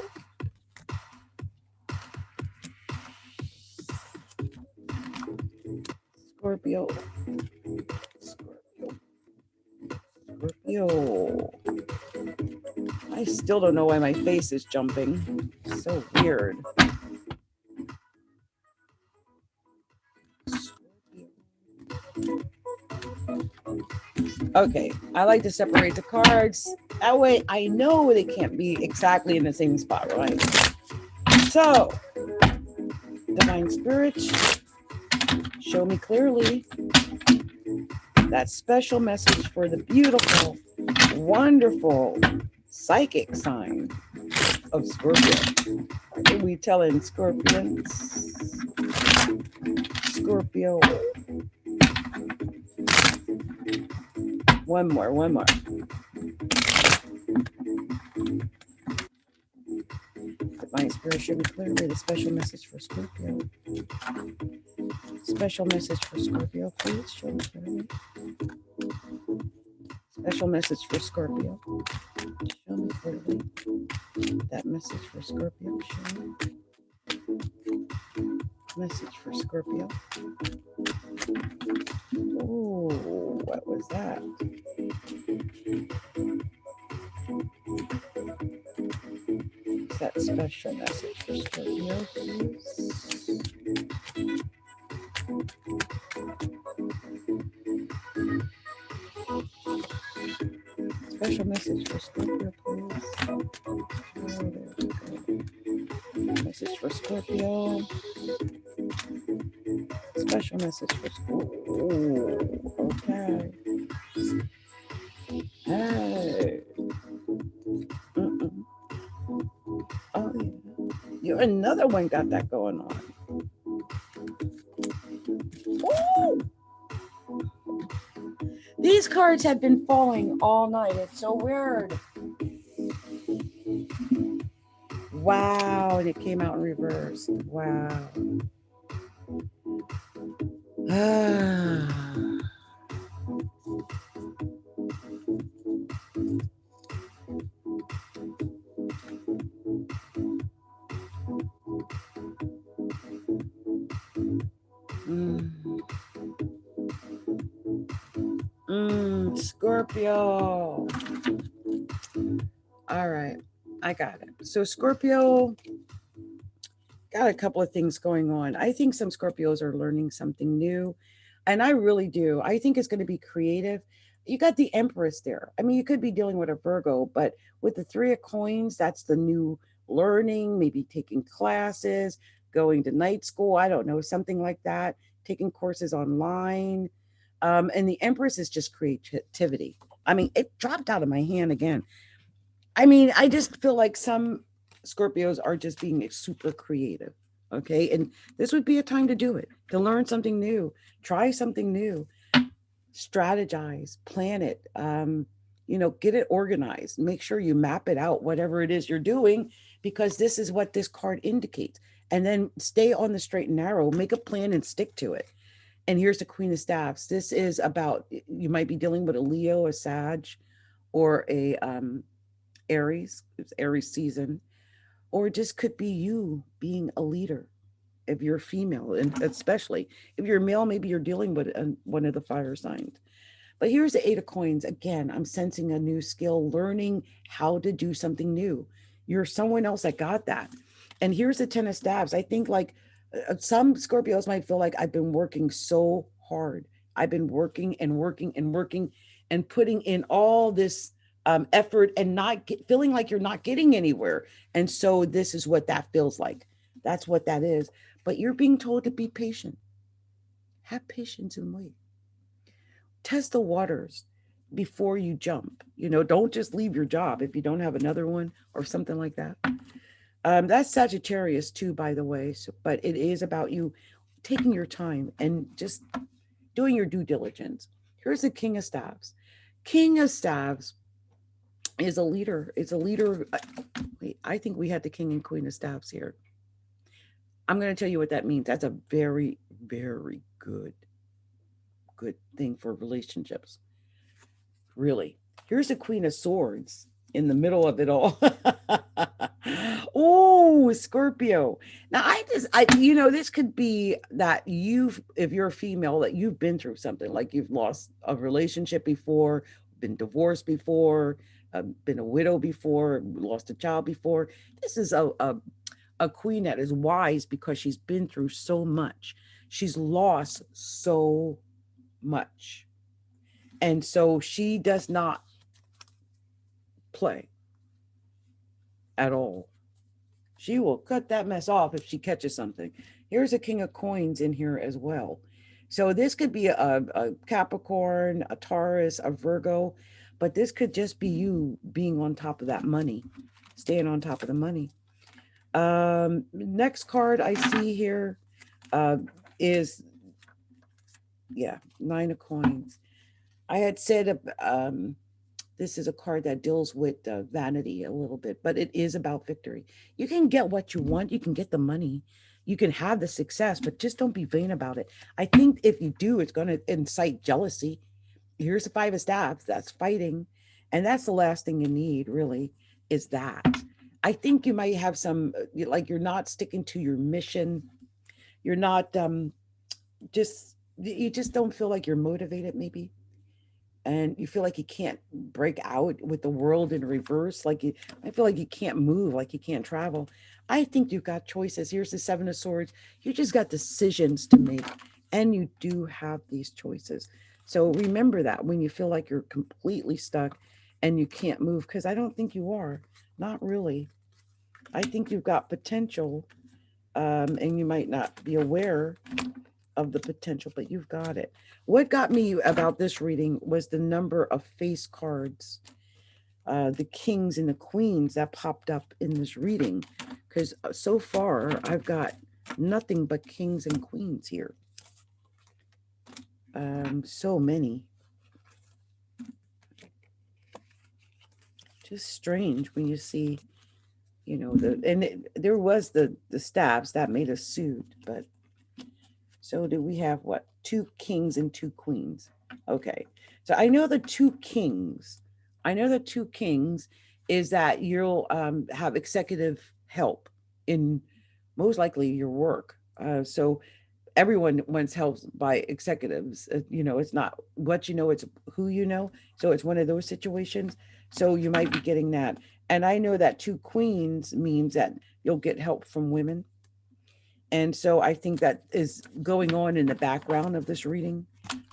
Scorpio. Scorpio. I still don't know why my face is jumping. So weird. Okay, I like to separate the cards. That way I know they can't be exactly in the same spot, right? So, Divine Spirit, show me clearly. that special message for the beautiful, wonderful, psychic sign of Scorpio. What are we telling Scorpions? Scorpio. One more. Divine Spirit, show me clearly the special message for Scorpio. Special message for Scorpio, please. Show me clearly. Special message for Scorpio. Show me clearly. That message for Scorpio. Show me. Message for Scorpio. Oh, what was that? Is that special message for Scorpio, please? Special message for Scorpio, please. Oh, there we go. Message for Scorpio. Special message for Scorpio. Oh, okay. Hey. Oh, yeah. You're another one got that going on. Ooh. These cards have been falling all night. It's so weird. Wow, and it came out in reverse. Wow. Scorpio. All right, I got it. So Scorpio got a couple of things going on. I think some Scorpios are learning something new, and I really do. I think it's going to be creative. You got the Empress there. I mean, you could be dealing with a Virgo, but with the Three of Coins, that's the new learning, maybe taking classes, going to night school. I don't know, something like that, taking courses online. And the Empress is just creativity. I mean, it dropped out of my hand again. I mean, I just feel like some Scorpios are just being super creative. Okay. And this would be a time to do it, to learn something new, try something new, strategize, plan it, get it organized, make sure you map it out, whatever it is you're doing, because this is what this card indicates. And then stay on the straight and narrow, make a plan and stick to it. And here's the Queen of Staffs. This is about, you might be dealing with a Leo, a Sag, or a Aries. It's Aries season. Or it just could be you being a leader if you're female, and especially if you're male, maybe you're dealing with one of the fire signs. But here's the Eight of Coins. Again, I'm sensing a new skill, learning how to do something new. You're someone else that got that. And here's the Ten of Staves. I think like some Scorpios might feel like I've been working so hard. I've been working and working and working and putting in all this effort and not feeling like you're not getting anywhere. And so this is what that feels like. That's what that is. But you're being told to be patient. Have patience and wait. Test the waters before you jump. Don't just leave your job if you don't have another one or something like that. That's Sagittarius too, by the way. So, but it is about you taking your time and just doing your due diligence. Here's the King of Staves. King of Staves is a leader. It's a leader. Wait, I think we had the King and Queen of Staves here. I'm going to tell you what that means. That's a very, very good thing for relationships. Really. Here's the Queen of Swords in the middle of it all. Oh, Scorpio. Now this could be that if you're a female, that you've been through something, like you've lost a relationship before, been divorced before, been a widow before, lost a child before. This is a queen that is wise because she's been through so much. She's lost so much. And so she does not play at all. She will cut that mess off if she catches something. Here's a King of Coins in here as well. So this could be a Capricorn, a Taurus, a Virgo, but this could just be you being on top of that money, staying on top of the money. Next card I see here uh, is, yeah, Nine of Coins. I had said this is a card that deals with vanity a little bit, but it is about victory. You can get what you want, you can get the money, you can have the success, but just don't be vain about it. I think if you do, it's going to incite jealousy. Here's the Five of Staves, that's fighting. And that's the last thing you need, really, is that. I think you might have some, like you're not sticking to your mission. You're not you just don't feel like you're motivated, maybe, and you feel like you can't break out with the world in reverse, like you, I feel like you can't move, like you can't travel. I think you've got choices. Here's the Seven of Swords. You just got decisions to make, and you do have these choices. So remember that when you feel like you're completely stuck and you can't move, because I don't think you are. Not really. I think you've got potential, and you might not be aware of the potential, but you've got it. What got me about this reading was the number of face cards, the kings and the queens that popped up in this reading, because so far I've got nothing but kings and queens here. So many. Just strange when you see, there was the staffs that made a suit, but so do we have what? Two kings and two queens. Okay. So I know the two kings. I know the two kings is that you'll have executive help in most likely your work. So everyone wants help by executives. It's not what you know, it's who you know. So it's one of those situations. So you might be getting that. And I know that two queens means that you'll get help from women. And so I think that is going on in the background of this reading,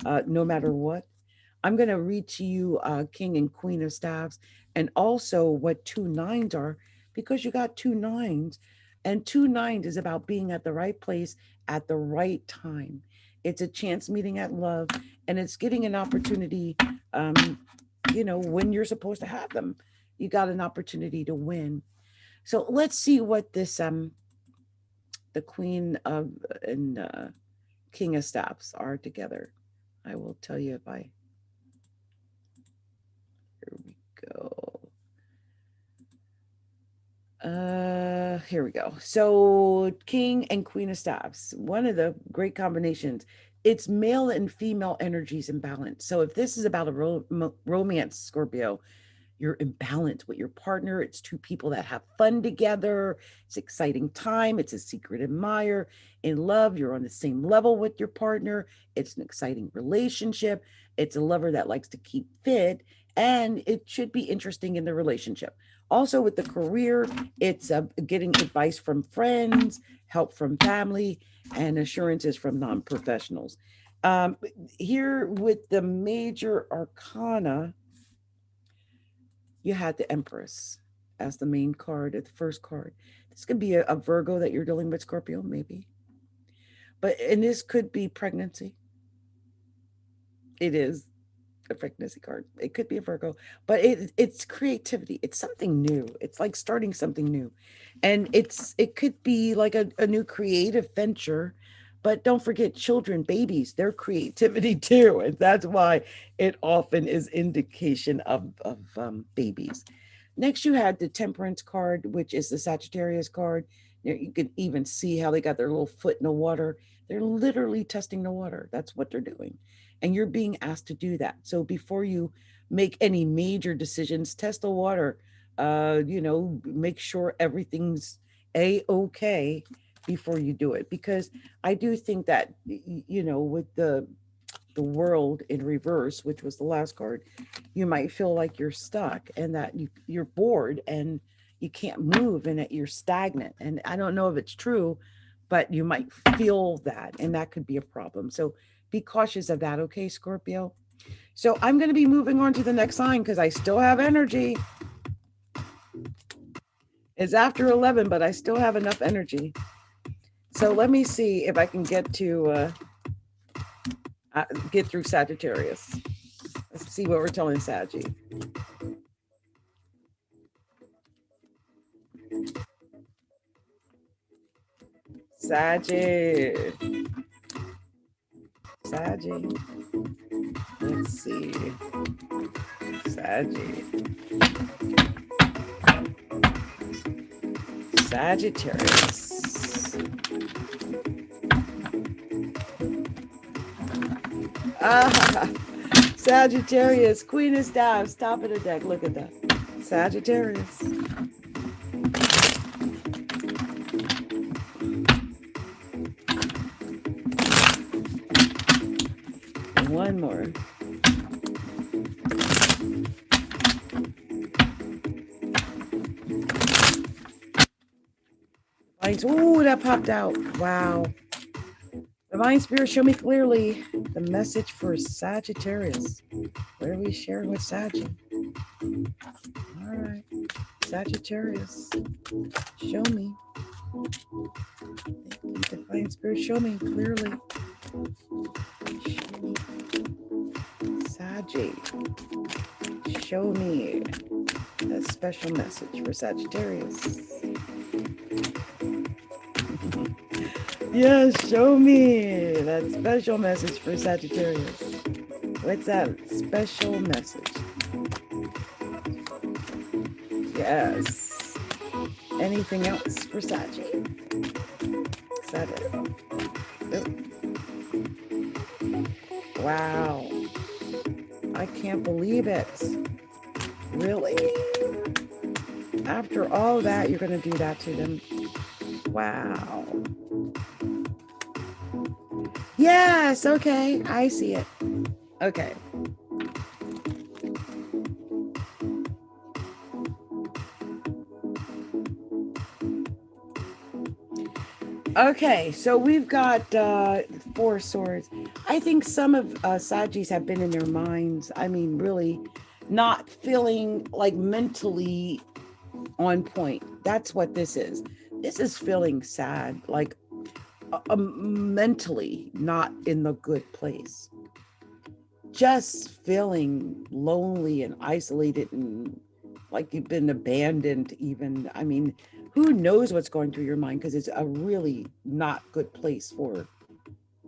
no matter what. I'm going to read to you King and Queen of Staves, and also what two nines are, because you got two nines. And two nines is about being at the right place at the right time. It's a chance meeting at love, and it's getting an opportunity, when you're supposed to have them. You got an opportunity to win. So let's see what this the Queen of and King of Staffs are together. I will tell you if I. Here we go. Here we go. So King and Queen of Staffs, one of the great combinations. It's male and female energies in balance. So if this is about a romance, Scorpio, you're in balance with your partner. It's two people that have fun together. It's exciting time. It's a secret admirer. In love, you're on the same level with your partner. It's an exciting relationship. It's a lover that likes to keep fit, and it should be interesting in the relationship. Also with the career, it's getting advice from friends, help from family, and assurances from non-professionals. Here with the major arcana, you had the Empress as the main card, the first card. This could be a Virgo that you're dealing with, Scorpio, maybe. And this could be pregnancy. It is a pregnancy card. It could be a Virgo, but it's creativity. It's something new. It's like starting something new. And it could be like a new creative venture. But don't forget children, babies, their creativity too. And that's why it often is indication of babies. Next, you had the Temperance card, which is the Sagittarius card. You can even see how they got their little foot in the water. They're literally testing the water. That's what they're doing. And you're being asked to do that. So before you make any major decisions, test the water. Make sure everything's A-okay before you do it, because I do think that with the world in reverse, which was the last card, you might feel like you're stuck and that you're bored and you can't move and that you're stagnant. And I don't know if it's true, but you might feel that, and that could be a problem. So be cautious of that, okay, Scorpio? So I'm going to be moving on to the next sign because I still have energy. It's after 11, but I still have enough energy. So let me see if I can get to Get through Sagittarius. Let's see what we're telling Saggy. Saggy. Saggy. Let's see. Saggy. Sagittarius. Sagittarius, Queen of Staffs, top of the deck. Look at that. Sagittarius. And one more. Oh, that popped out. Wow. Divine Spirit, show me clearly the message for Sagittarius. What are we sharing with Saggy? All right. Sagittarius, show me. Divine Spirit, show me clearly. Saggy, show me a special message for Sagittarius. Yes, show me that special message for Sagittarius. What's that special message? Yes. Anything else for Saggy? Wow. I can't believe it. Really? After all that, you're going to do that to them? Wow. Yes, okay. I see it. Okay. Okay, so we've got 4 swords. I think some of Sagis have been in their minds. I mean, really not feeling like mentally on point. That's what this is. This is feeling sad, like mentally not in the good place. Just feeling lonely and isolated and like you've been abandoned even. I mean, who knows what's going through your mind, because it's a really not good place for.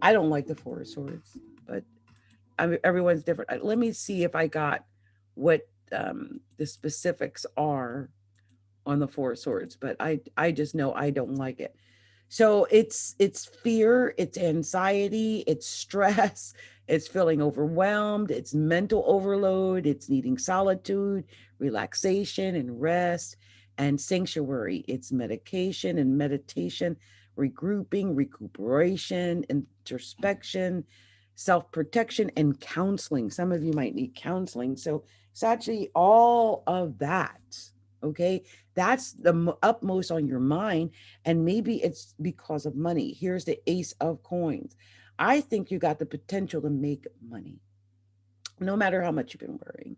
I don't like the 4 of Swords, but everyone's different. Let me see if I got what the specifics are on the 4 of Swords, but I just know I don't like it. So it's fear, it's anxiety, it's stress, it's feeling overwhelmed, it's mental overload, it's needing solitude, relaxation and rest, and sanctuary. It's medication and meditation, regrouping, recuperation, introspection, self-protection, and counseling. Some of you might need counseling. So it's actually all of that. Okay, that's the upmost on your mind, and maybe it's because of money. Here's the Ace of Coins. I think you got the potential to make money, no matter how much you've been worrying,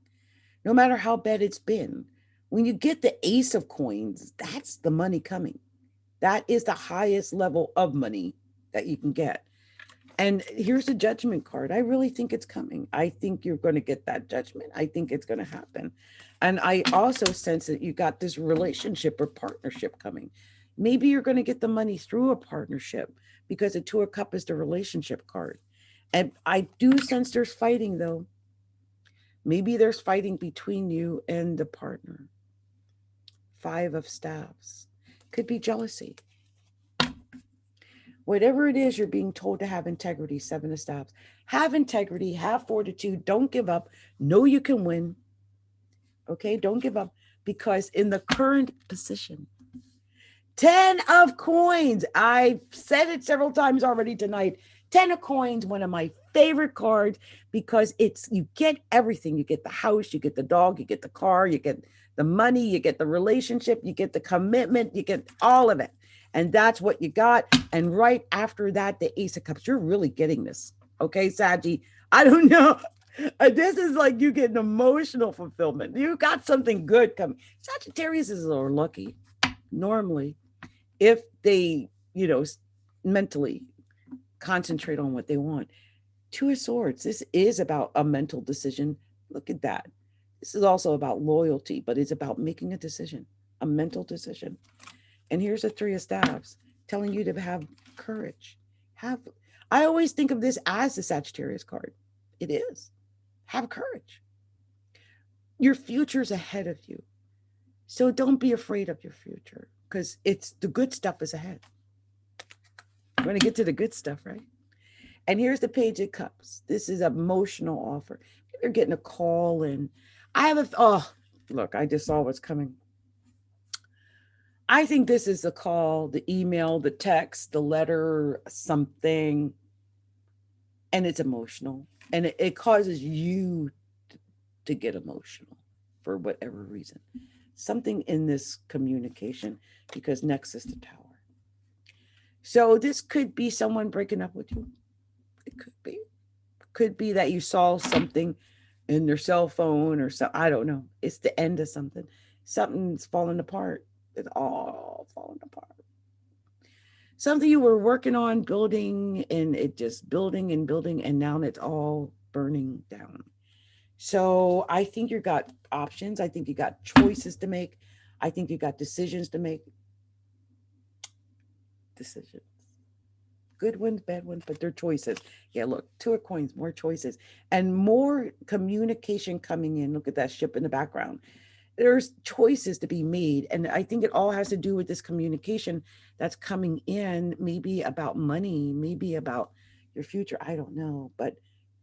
no matter how bad it's been. When you get the Ace of Coins, that's the money coming. That is the highest level of money that you can get. And here's the Judgment card. I really think it's coming. I think you're going to get that judgment. I think it's going to happen. And I also sense that you got this relationship or partnership coming. Maybe you're going to get the money through a partnership, because the 2 of Cups is the relationship card. And I do sense there's fighting, though. Maybe there's fighting between you and the partner. 5 of Staffs. Could be jealousy. Whatever it is, you're being told to have integrity. 7 of Staffs. Have integrity, have fortitude, don't give up. Know you can win. Okay, don't give up, because in the current position, 10 of Coins. I've said it several times already tonight. 10 of Coins, one of my favorite cards, because you get everything. You get the house, you get the dog, you get the car, you get the money, you get the relationship, you get the commitment, you get all of it. And that's what you got. And right after that, the Ace of Cups. You're really getting this. Okay, Saggy. I don't know. This is like you get an emotional fulfillment. You got something good coming. Sagittarius is a little lucky, normally, if they, mentally concentrate on what they want. Two of Swords. This is about a mental decision. Look at that. This is also about loyalty, but it's about making a decision, a mental decision. And here's a Three of Staves telling you to have courage. Have I always think of this as the Sagittarius card. It is. Have courage. Your future's ahead of you. So don't be afraid of your future because it's the good stuff is ahead. We're going to get to the good stuff, right? And here's the Page of Cups. This is an emotional offer. You're getting a call and I have look, I just saw what's coming. I think this is the call, the email, the text, the letter, something, and it's emotional. And it causes you to get emotional for whatever reason. Something in this communication, because next is the Tower. So this could be someone breaking up with you. It could be. Could be that you saw something in their cell phone or so. I don't know. It's the end of something. Something's falling apart. It's all falling apart. Something you were working on building and it just building and building and now it's all burning down. So I think you got options. I think you got choices to make. I think you got decisions to make. Decisions. Good ones, bad ones, but they're choices. Yeah, look, Two of Coins, more choices and more communication coming in. Look at that ship in the background. There's choices to be made. And I think it all has to do with this communication that's coming in, maybe about money, maybe about your future. I don't know, but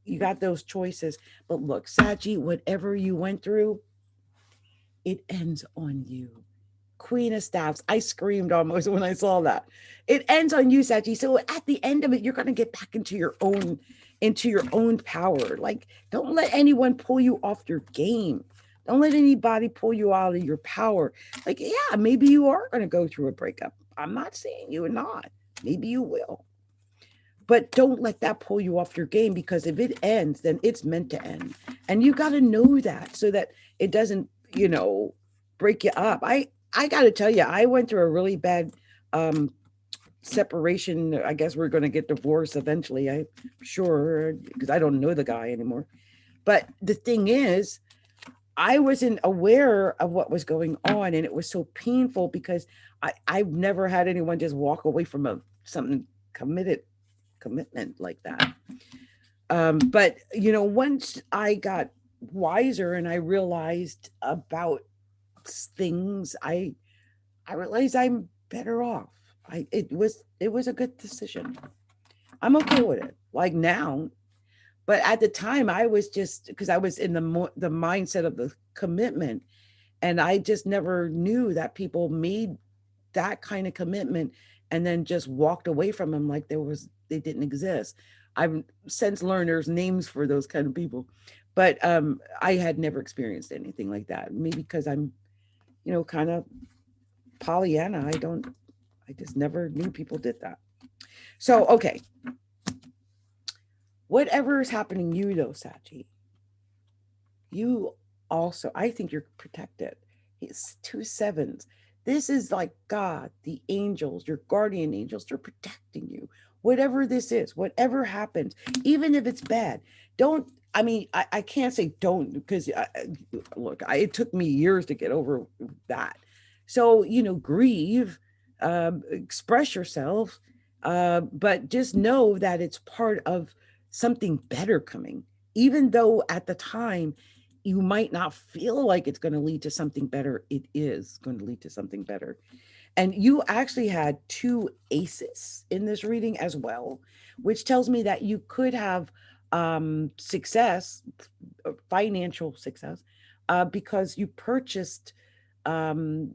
you got those choices. But look, Saji, whatever you went through, it ends on you. Queen of Staves. I screamed almost when I saw that. It ends on you, Saji. So at the end of it, you're going to get back into your own power. Like, don't let anyone pull you off your game. Don't let anybody pull you out of your power. Like, yeah, maybe you are going to go through a breakup. I'm not saying you're not. Maybe you will. But don't let that pull you off your game because if it ends, then it's meant to end. And you got to know that so that it doesn't, break you up. I got to tell you, I went through a really bad separation. I guess we're going to get divorced eventually. I'm sure because I don't know the guy anymore. But the thing is, I wasn't aware of what was going on, and it was so painful because I've never had anyone just walk away from something commitment like that. But once I got wiser and I realized about things, I realized I'm better off. It was a good decision. I'm okay with it. Like now, but at the time, I was just because I was in the mindset of the commitment, and I just never knew that people made that kind of commitment and then just walked away from them like they didn't exist. I've since learned there's names for those kind of people, but I had never experienced anything like that. Maybe because I'm, kind of Pollyanna. I just never knew people did that. So okay, whatever is happening you though, Sachi, you also, I think you're protected. It's 2 sevens. This is like God, the angels, your guardian angels, they're protecting you. Whatever this is, whatever happens, even if it's bad, don't, I can't say don't because look, it took me years to get over that. So, grieve, express yourself, but just know that it's part of something better coming, even though at the time you might not feel like it's going to lead to something better. It is going to lead to something better. And you actually had 2 aces in this reading as well, which tells me that you could have success, financial success, because you purchased the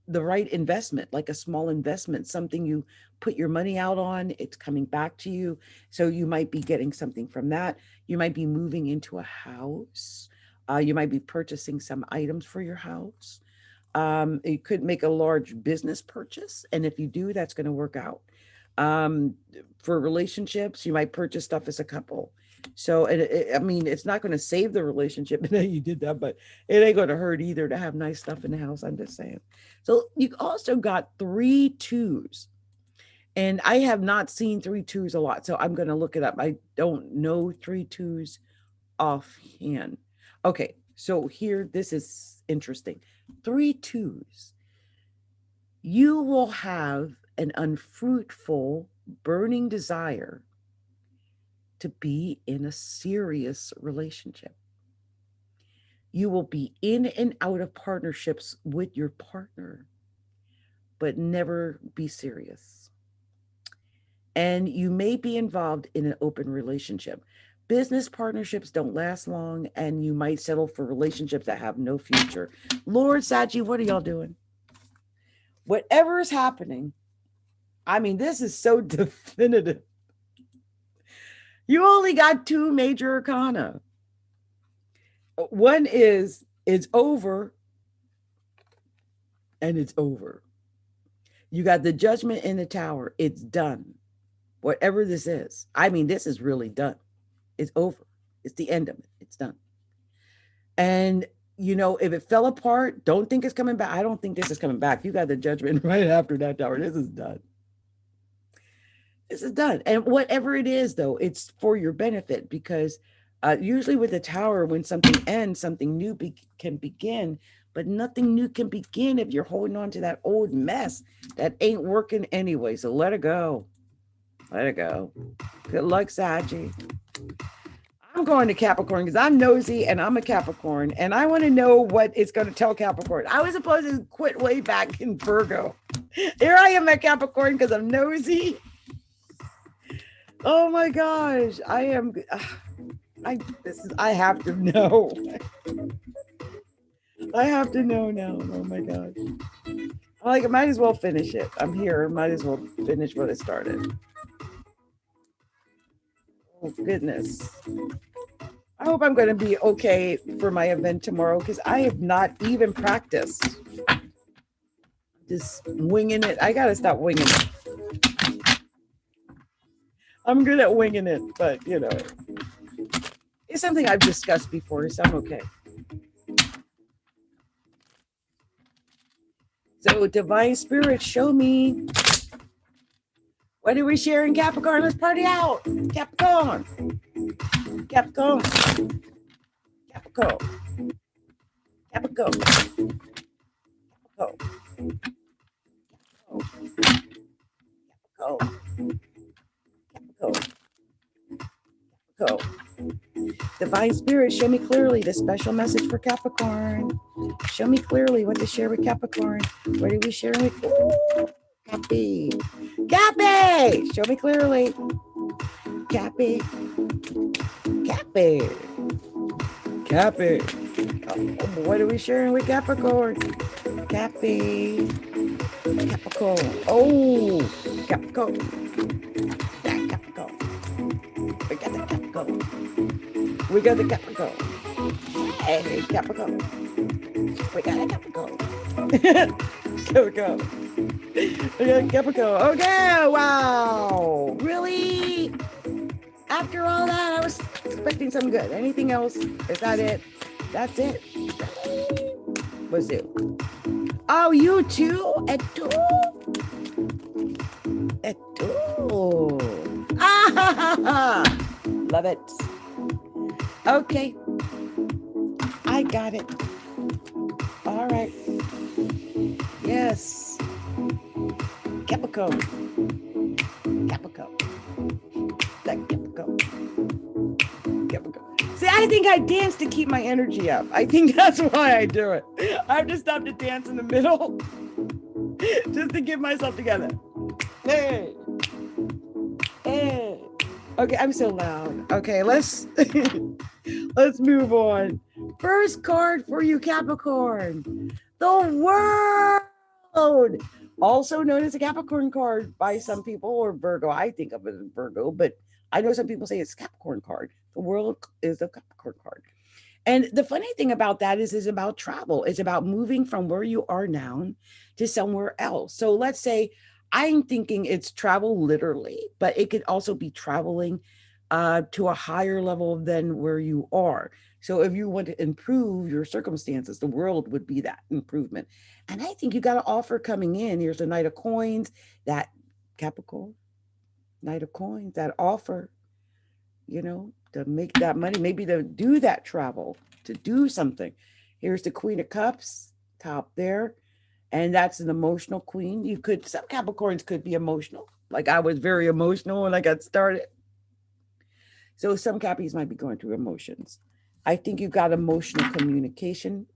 right investment, like a small investment, something you put your money out on, it's coming back to you. So you might be getting something from that. You might be moving into a house. You might be purchasing some items for your house. You could make a large business purchase. And if you do, that's going to work out. For relationships, you might purchase stuff as a couple. So, it's not going to save the relationship that you did that, but it ain't going to hurt either to have nice stuff in the house. I'm just saying. So you also got 3 2s. And I have not seen 3-2s a lot, so I'm going to look it up. I don't know 3-2s offhand. Okay, so here, this is interesting. 3-2s. You will have an unfruitful, burning desire to be in a serious relationship. You will be in and out of partnerships with your partner, but never be serious. And you may be involved in an open relationship. Business partnerships don't last long, and you might settle for relationships that have no future. Lord Saji, what are y'all doing? Whatever is happening, I mean, this is so definitive. You only got 2 major arcana. One is it's over, and it's over. You got the Judgment in the Tower. It's done. Whatever this is. I mean, this is really done. It's over. It's the end of it. It's done. And, you know, if it fell apart, don't think it's coming back. I don't think this is coming back. You got the Judgment right after that Tower. This is done. This is done. And whatever it is, though, it's for your benefit, because usually with the Tower, when something ends, something new can begin. But nothing new can begin if you're holding on to that old mess that ain't working anyway. So let it go. Let it go. Good luck, Saji. I'm going to Capricorn because I'm nosy and I'm a Capricorn. And I want to know what it's going to tell Capricorn. I was supposed to quit way back in Virgo. Here I am at Capricorn because I'm nosy. Oh my gosh. I am. I have to know. I have to know now. Oh my gosh. Like, I might as well finish it. I'm here. Might as well finish what it started. Oh, goodness. I hope I'm going to be okay for my event tomorrow, because I have not even practiced. Just winging it. I got to stop winging it. I'm good at winging it, but, you know, it's something I've discussed before, so I'm okay. So, Divine Spirit, show me. What are we sharing, Capricorn? Let's party out. Capricorn. Capricorn. Capricorn. Capricorn. Capricorn. Capricorn. Capricorn. Divine Spirit, show me clearly the special message for Capricorn. Show me clearly what to share with Capricorn. What are we sharing with? Ooh, Cappy. Cappy! Show me clearly. Cappy. Cappy. Cappy. Oh, what are we sharing with Capricorn? Cappy. Capricorn. Oh, Capricorn. That Capricorn. We got the Capricorn. We got the Capricorn. Hey, Capricorn. We got a Capricorn. Capricorn. We got Capricorn. Okay, wow. Really? After all that, I was expecting something good. Anything else? Is that it? That's it. What's it? Oh, you too? At two? At two. Ah, love it. Okay. I got it. All right. Yes. Capricorn. Capricorn. That Capricorn. Capricorn. See, I think I dance to keep my energy up. I think that's why I do it. I have to stop to dance in the middle just to get myself together. Hey. Hey. Okay, I'm so loud. Okay, let's move on. First card for you, Capricorn. The World. Also known as a Capricorn card by some people, or Virgo. I think of it as Virgo, but I know some people say it's Capricorn card. The World is a Capricorn card. And the funny thing about that is about travel. It's about moving from where you are now to somewhere else. So let's say I'm thinking it's travel literally, but it could also be traveling to a higher level than where you are. So if you want to improve your circumstances, the world would be that improvement. And I think you got an offer coming in. Here's the Knight of Coins, that Capricorn, Knight of Coins, that offer, you know, to make that money, maybe to do that travel, to do something. Here's the Queen of Cups, top there. And that's an emotional queen. You could, some Capricorns could be emotional. Like I was very emotional when I got started. So some Cappies might be going through emotions. I think you've got emotional communication,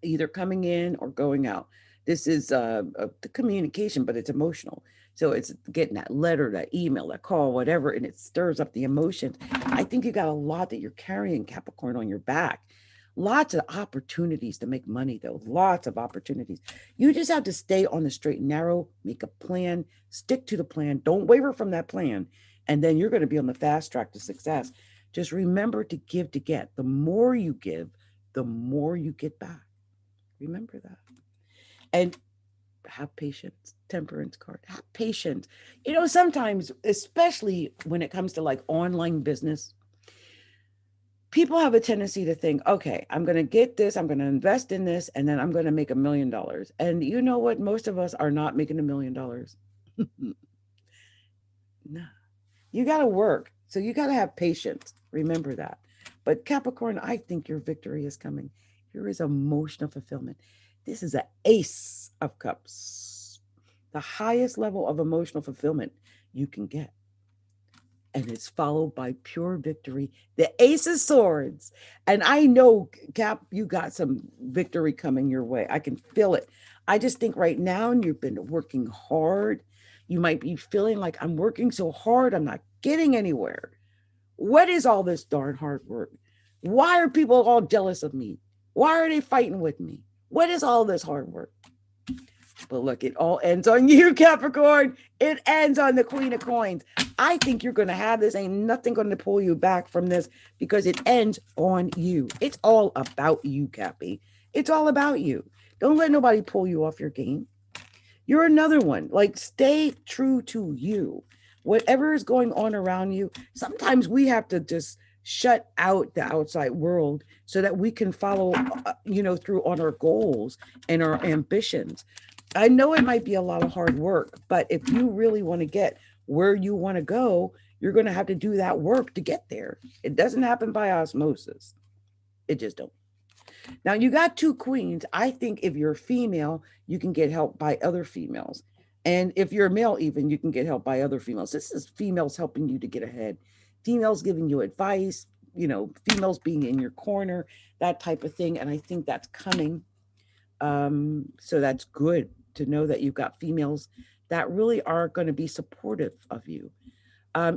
either coming in or going out. This is the communication, but it's emotional. So it's getting that letter, that email, that call, whatever, and it stirs up the emotions. I think you got a lot that you're carrying, Capricorn, on your back. Lots of opportunities to make money, though. Lots of opportunities. You just have to stay on the straight and narrow, make a plan, stick to the plan. Don't waver from that plan. And then you're going to be on the fast track to success. Just remember to give to get. The more you give, the more you get back. Remember that. And have patience. Temperance card. Have patience. You know, sometimes, especially when it comes to like online business, people have a tendency to think, okay, I'm going to get this, I'm going to invest in this, and then I'm going to make $1 million. And you know what? Most of us are not making $1 million. No, you got to work. So you got to have patience. Remember that. But Capricorn, I think your victory is coming. Here is emotional fulfillment. This is an Ace of Cups, the highest level of emotional fulfillment you can get. And it's followed by pure victory, the Ace of Swords. And I know, Cap, you got some victory coming your way. I can feel it. I just think right now you've been working hard. You might be feeling like, I'm working so hard, I'm not getting anywhere. What is all this darn hard work? Why are people all jealous of me? Why are they fighting with me? What is all this hard work? But look, it all ends on you, Capricorn. It ends on the Queen of Coins. I think you're going to have this. Ain't nothing going to pull you back from this because it ends on you. It's all about you, Cappy. It's all about you. Don't let nobody pull you off your game. You're another one. Like, stay true to you. Whatever is going on around you, sometimes we have to just shut out the outside world so that we can follow, through on our goals and our ambitions. I know it might be a lot of hard work, but if you really want to get where you want to go, you're going to have to do that work to get there. It doesn't happen by osmosis. It just don't. Now, you got two queens. I think if you're female, you can get help by other females. And if you're male, even, you can get help by other females. This is females helping you to get ahead. Females giving you advice, females being in your corner, that type of thing. And I think that's coming. So that's good to know that you've got females that really are going to be supportive of you.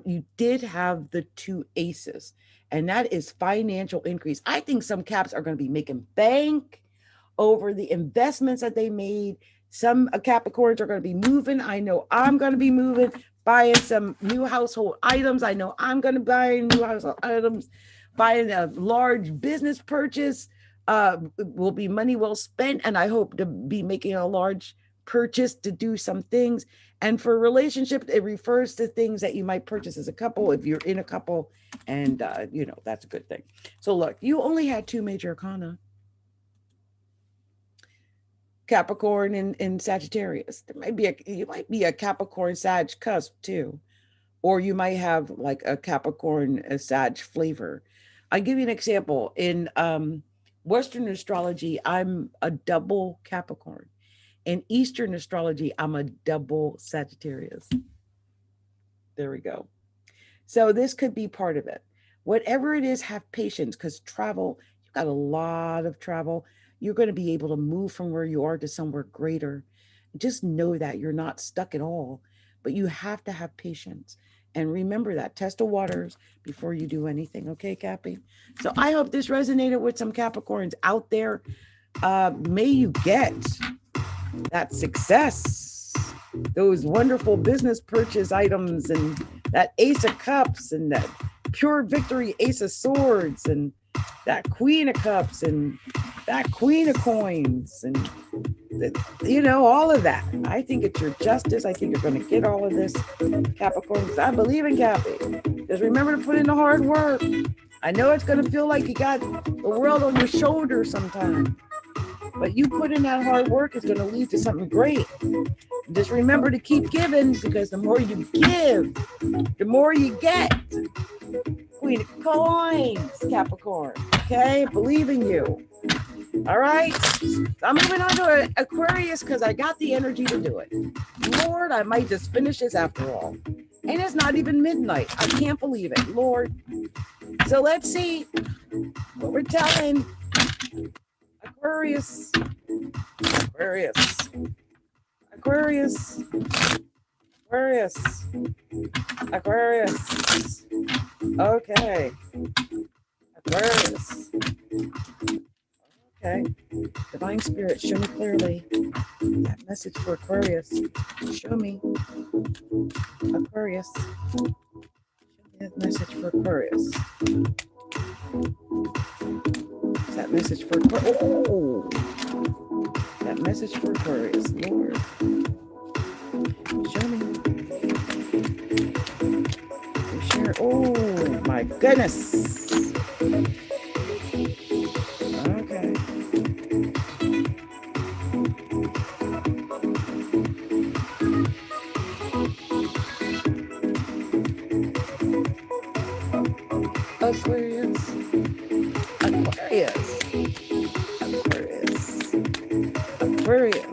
You did have the two aces, and that is financial increase. I think some Caps are going to be making bank over the investments that they made. Some Capricorns are going to be moving. I know I'm going to be moving, buying some new household items. I know I'm going to buy new household items, buying a large business purchase. Will be money well spent, and I hope to be making a large purchase to do some things. And for relationships, it refers to things that you might purchase as a couple if you're in a couple, and that's a good thing. So look, you only had two major arcana, Capricorn and Sagittarius. You might be a Capricorn Sag cusp too, or you might have like a Capricorn Sag flavor. I'll give you an example. In Western astrology, I'm a double Capricorn. In Eastern astrology, I'm a double Sagittarius. There we go. So this could be part of it. Whatever it is, have patience, because travel, you've got a lot of travel. You're going to be able to move from where you are to somewhere greater. Just know that you're not stuck at all, but you have to have patience. And remember that. Test the waters before you do anything. Okay, Cappy? So I hope this resonated with some Capricorns out there. May you get that success, those wonderful business purchase items, and that Ace of Cups, and that pure victory Ace of Swords, and that Queen of Cups, and that Queen of Coins, and all of that. I think it's your justice. I think you're going to get all of this, Capricorn, because I believe in Cappy. Just remember to put in the hard work. I know it's going to feel like you got the world on your shoulders sometimes, but you put in that hard work is going to lead to something great. Just remember to keep giving, because the more you give, the more you get. Queen of Coins, Capricorn. Okay, believe in you. All right, I'm moving on to Aquarius because I got the energy to do it. Lord, I might just finish this after all. And it's not even midnight. I can't believe it, Lord. So let's see what we're telling Aquarius. Aquarius. Aquarius. Aquarius. Aquarius. Okay. Aquarius. Okay. Divine Spirit, show me clearly that message for Aquarius. Show me. Aquarius. Show me that message for Aquarius. That message for Aquarius. Oh, that message for Aquarius, Lord. Show me. Share. Oh my goodness. Okay. Aquarius. Aquarius. Aquarius. Aquarius.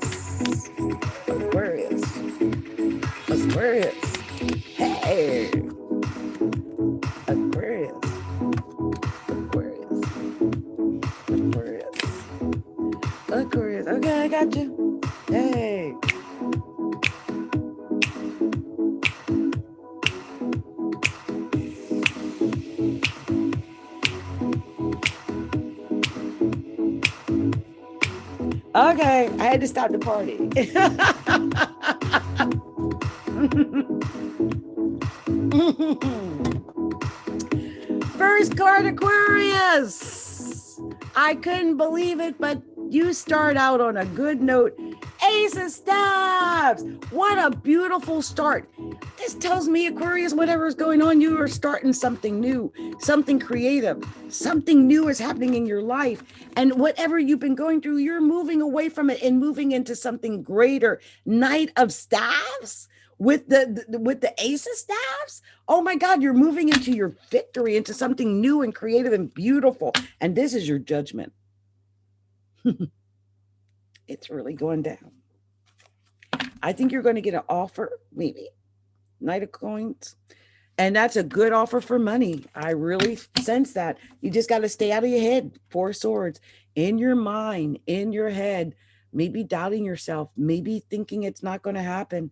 Aquarius. Aquarius. Hey. Aquarius. Aquarius. Aquarius. Aquarius. Okay, I got you. Hey. Okay, I had to stop the party. First card, Aquarius. I couldn't believe it, but you start out on a good note. Ace of Staves. What a beautiful start. This tells me, Aquarius, whatever's going on, you are starting something new, something creative, something new is happening in your life. And whatever you've been going through, you're moving away from it and moving into something greater. Knight of Staves with the Ace of Staves. Oh my God, you're moving into your victory, into something new and creative and beautiful. And this is your judgment. It's really going down. I think you're going to get an offer, maybe. Knight of Coins. And that's a good offer for money. I really sense that. You just got to stay out of your head. Four Swords. In your mind, in your head, maybe doubting yourself, maybe thinking it's not going to happen.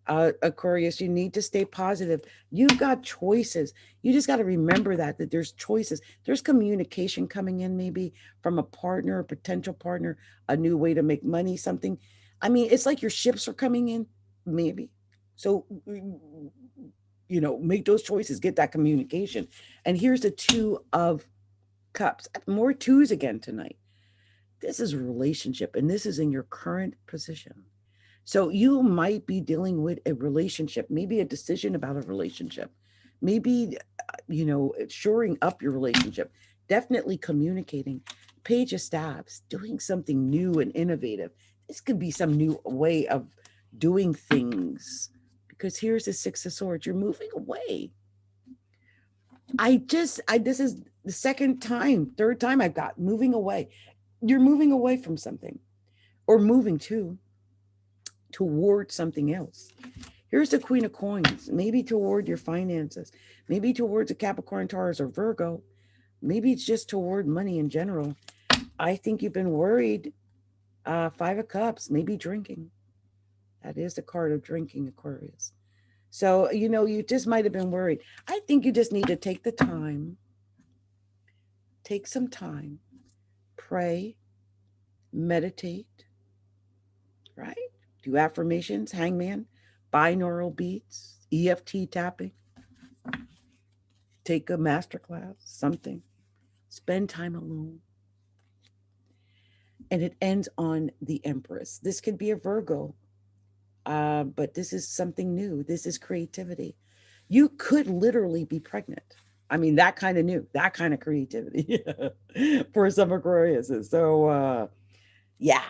Aquarius, you need to stay positive. You've got choices. You just got to remember that there's choices. There's communication coming in, maybe from a partner, a potential partner, a new way to make money, something. I mean, it's like your ships are coming in, maybe. So, make those choices, get that communication. And here's the Two of Cups. More twos again tonight. This is a relationship, and this is in your current position. So you might be dealing with a relationship, maybe a decision about a relationship, maybe, shoring up your relationship, definitely communicating. Page of Staves, doing something new and innovative. This could be some new way of doing things, because here's the Six of Swords. You're moving away. This is the third time I've got moving away. You're moving away from something, or moving toward something else. Here's the Queen of Coins, maybe toward your finances, maybe towards a Capricorn, Taurus, or Virgo. Maybe it's just toward money in general. I think you've been worried. Five of Cups, maybe drinking. That is the card of drinking, Aquarius. So, you just might have been worried. I think you just need to take some time, pray, meditate, right? Do affirmations, hangman, binaural beats, EFT tapping, take a masterclass, something, spend time alone. And it ends on the Empress. This could be a Virgo, but this is something new. This is creativity. You could literally be pregnant. I mean, that kind of new, that kind of creativity for some Aquariuses. So Yeah.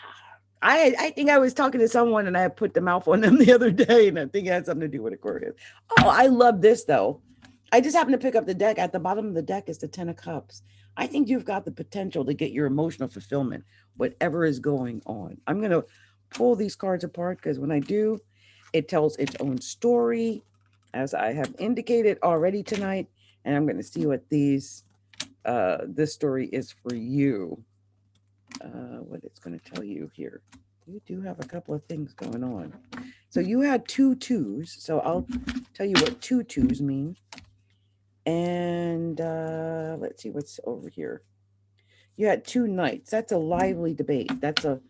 I think I was talking to someone and I put the mouth on them the other day, and I think it had something to do with Aquarius. Oh, I love this though. I just happened to pick up the deck. At the bottom of the deck is the Ten of Cups. I think you've got the potential to get your emotional fulfillment, whatever is going on. I'm going to pull these cards apart because when I do, it tells its own story, as I have indicated already tonight. And I'm going to see what this story is for you. What it's going to tell you here. You do have a couple of things going on. So you had two twos. So I'll tell you what two twos mean. And let's see what's over here. You had two knights. That's a lively debate. That's a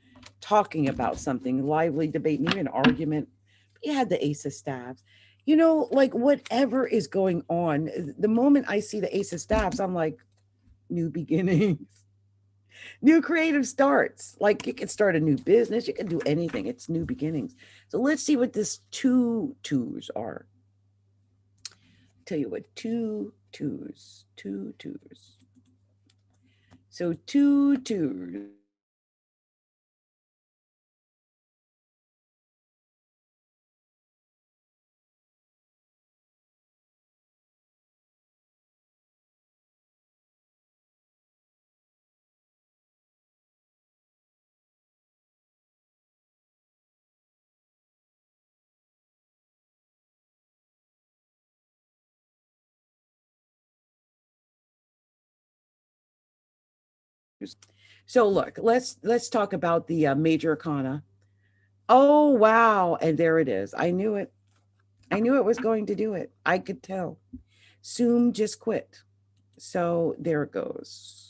talking about something, lively debate, maybe an argument. You had the Ace of Staves. You know, like whatever is going on, the moment I see the Ace of Staves, I'm like, new beginnings, new creative starts. Like you can start a new business, you can do anything. It's new beginnings. So let's see what this two twos are. Tell you what, two twos. So two twos. So look, let's talk about the major arcana. Oh wow, and there it is. I knew it. I knew it was going to do it. I could tell. Zoom just quit. So there it goes.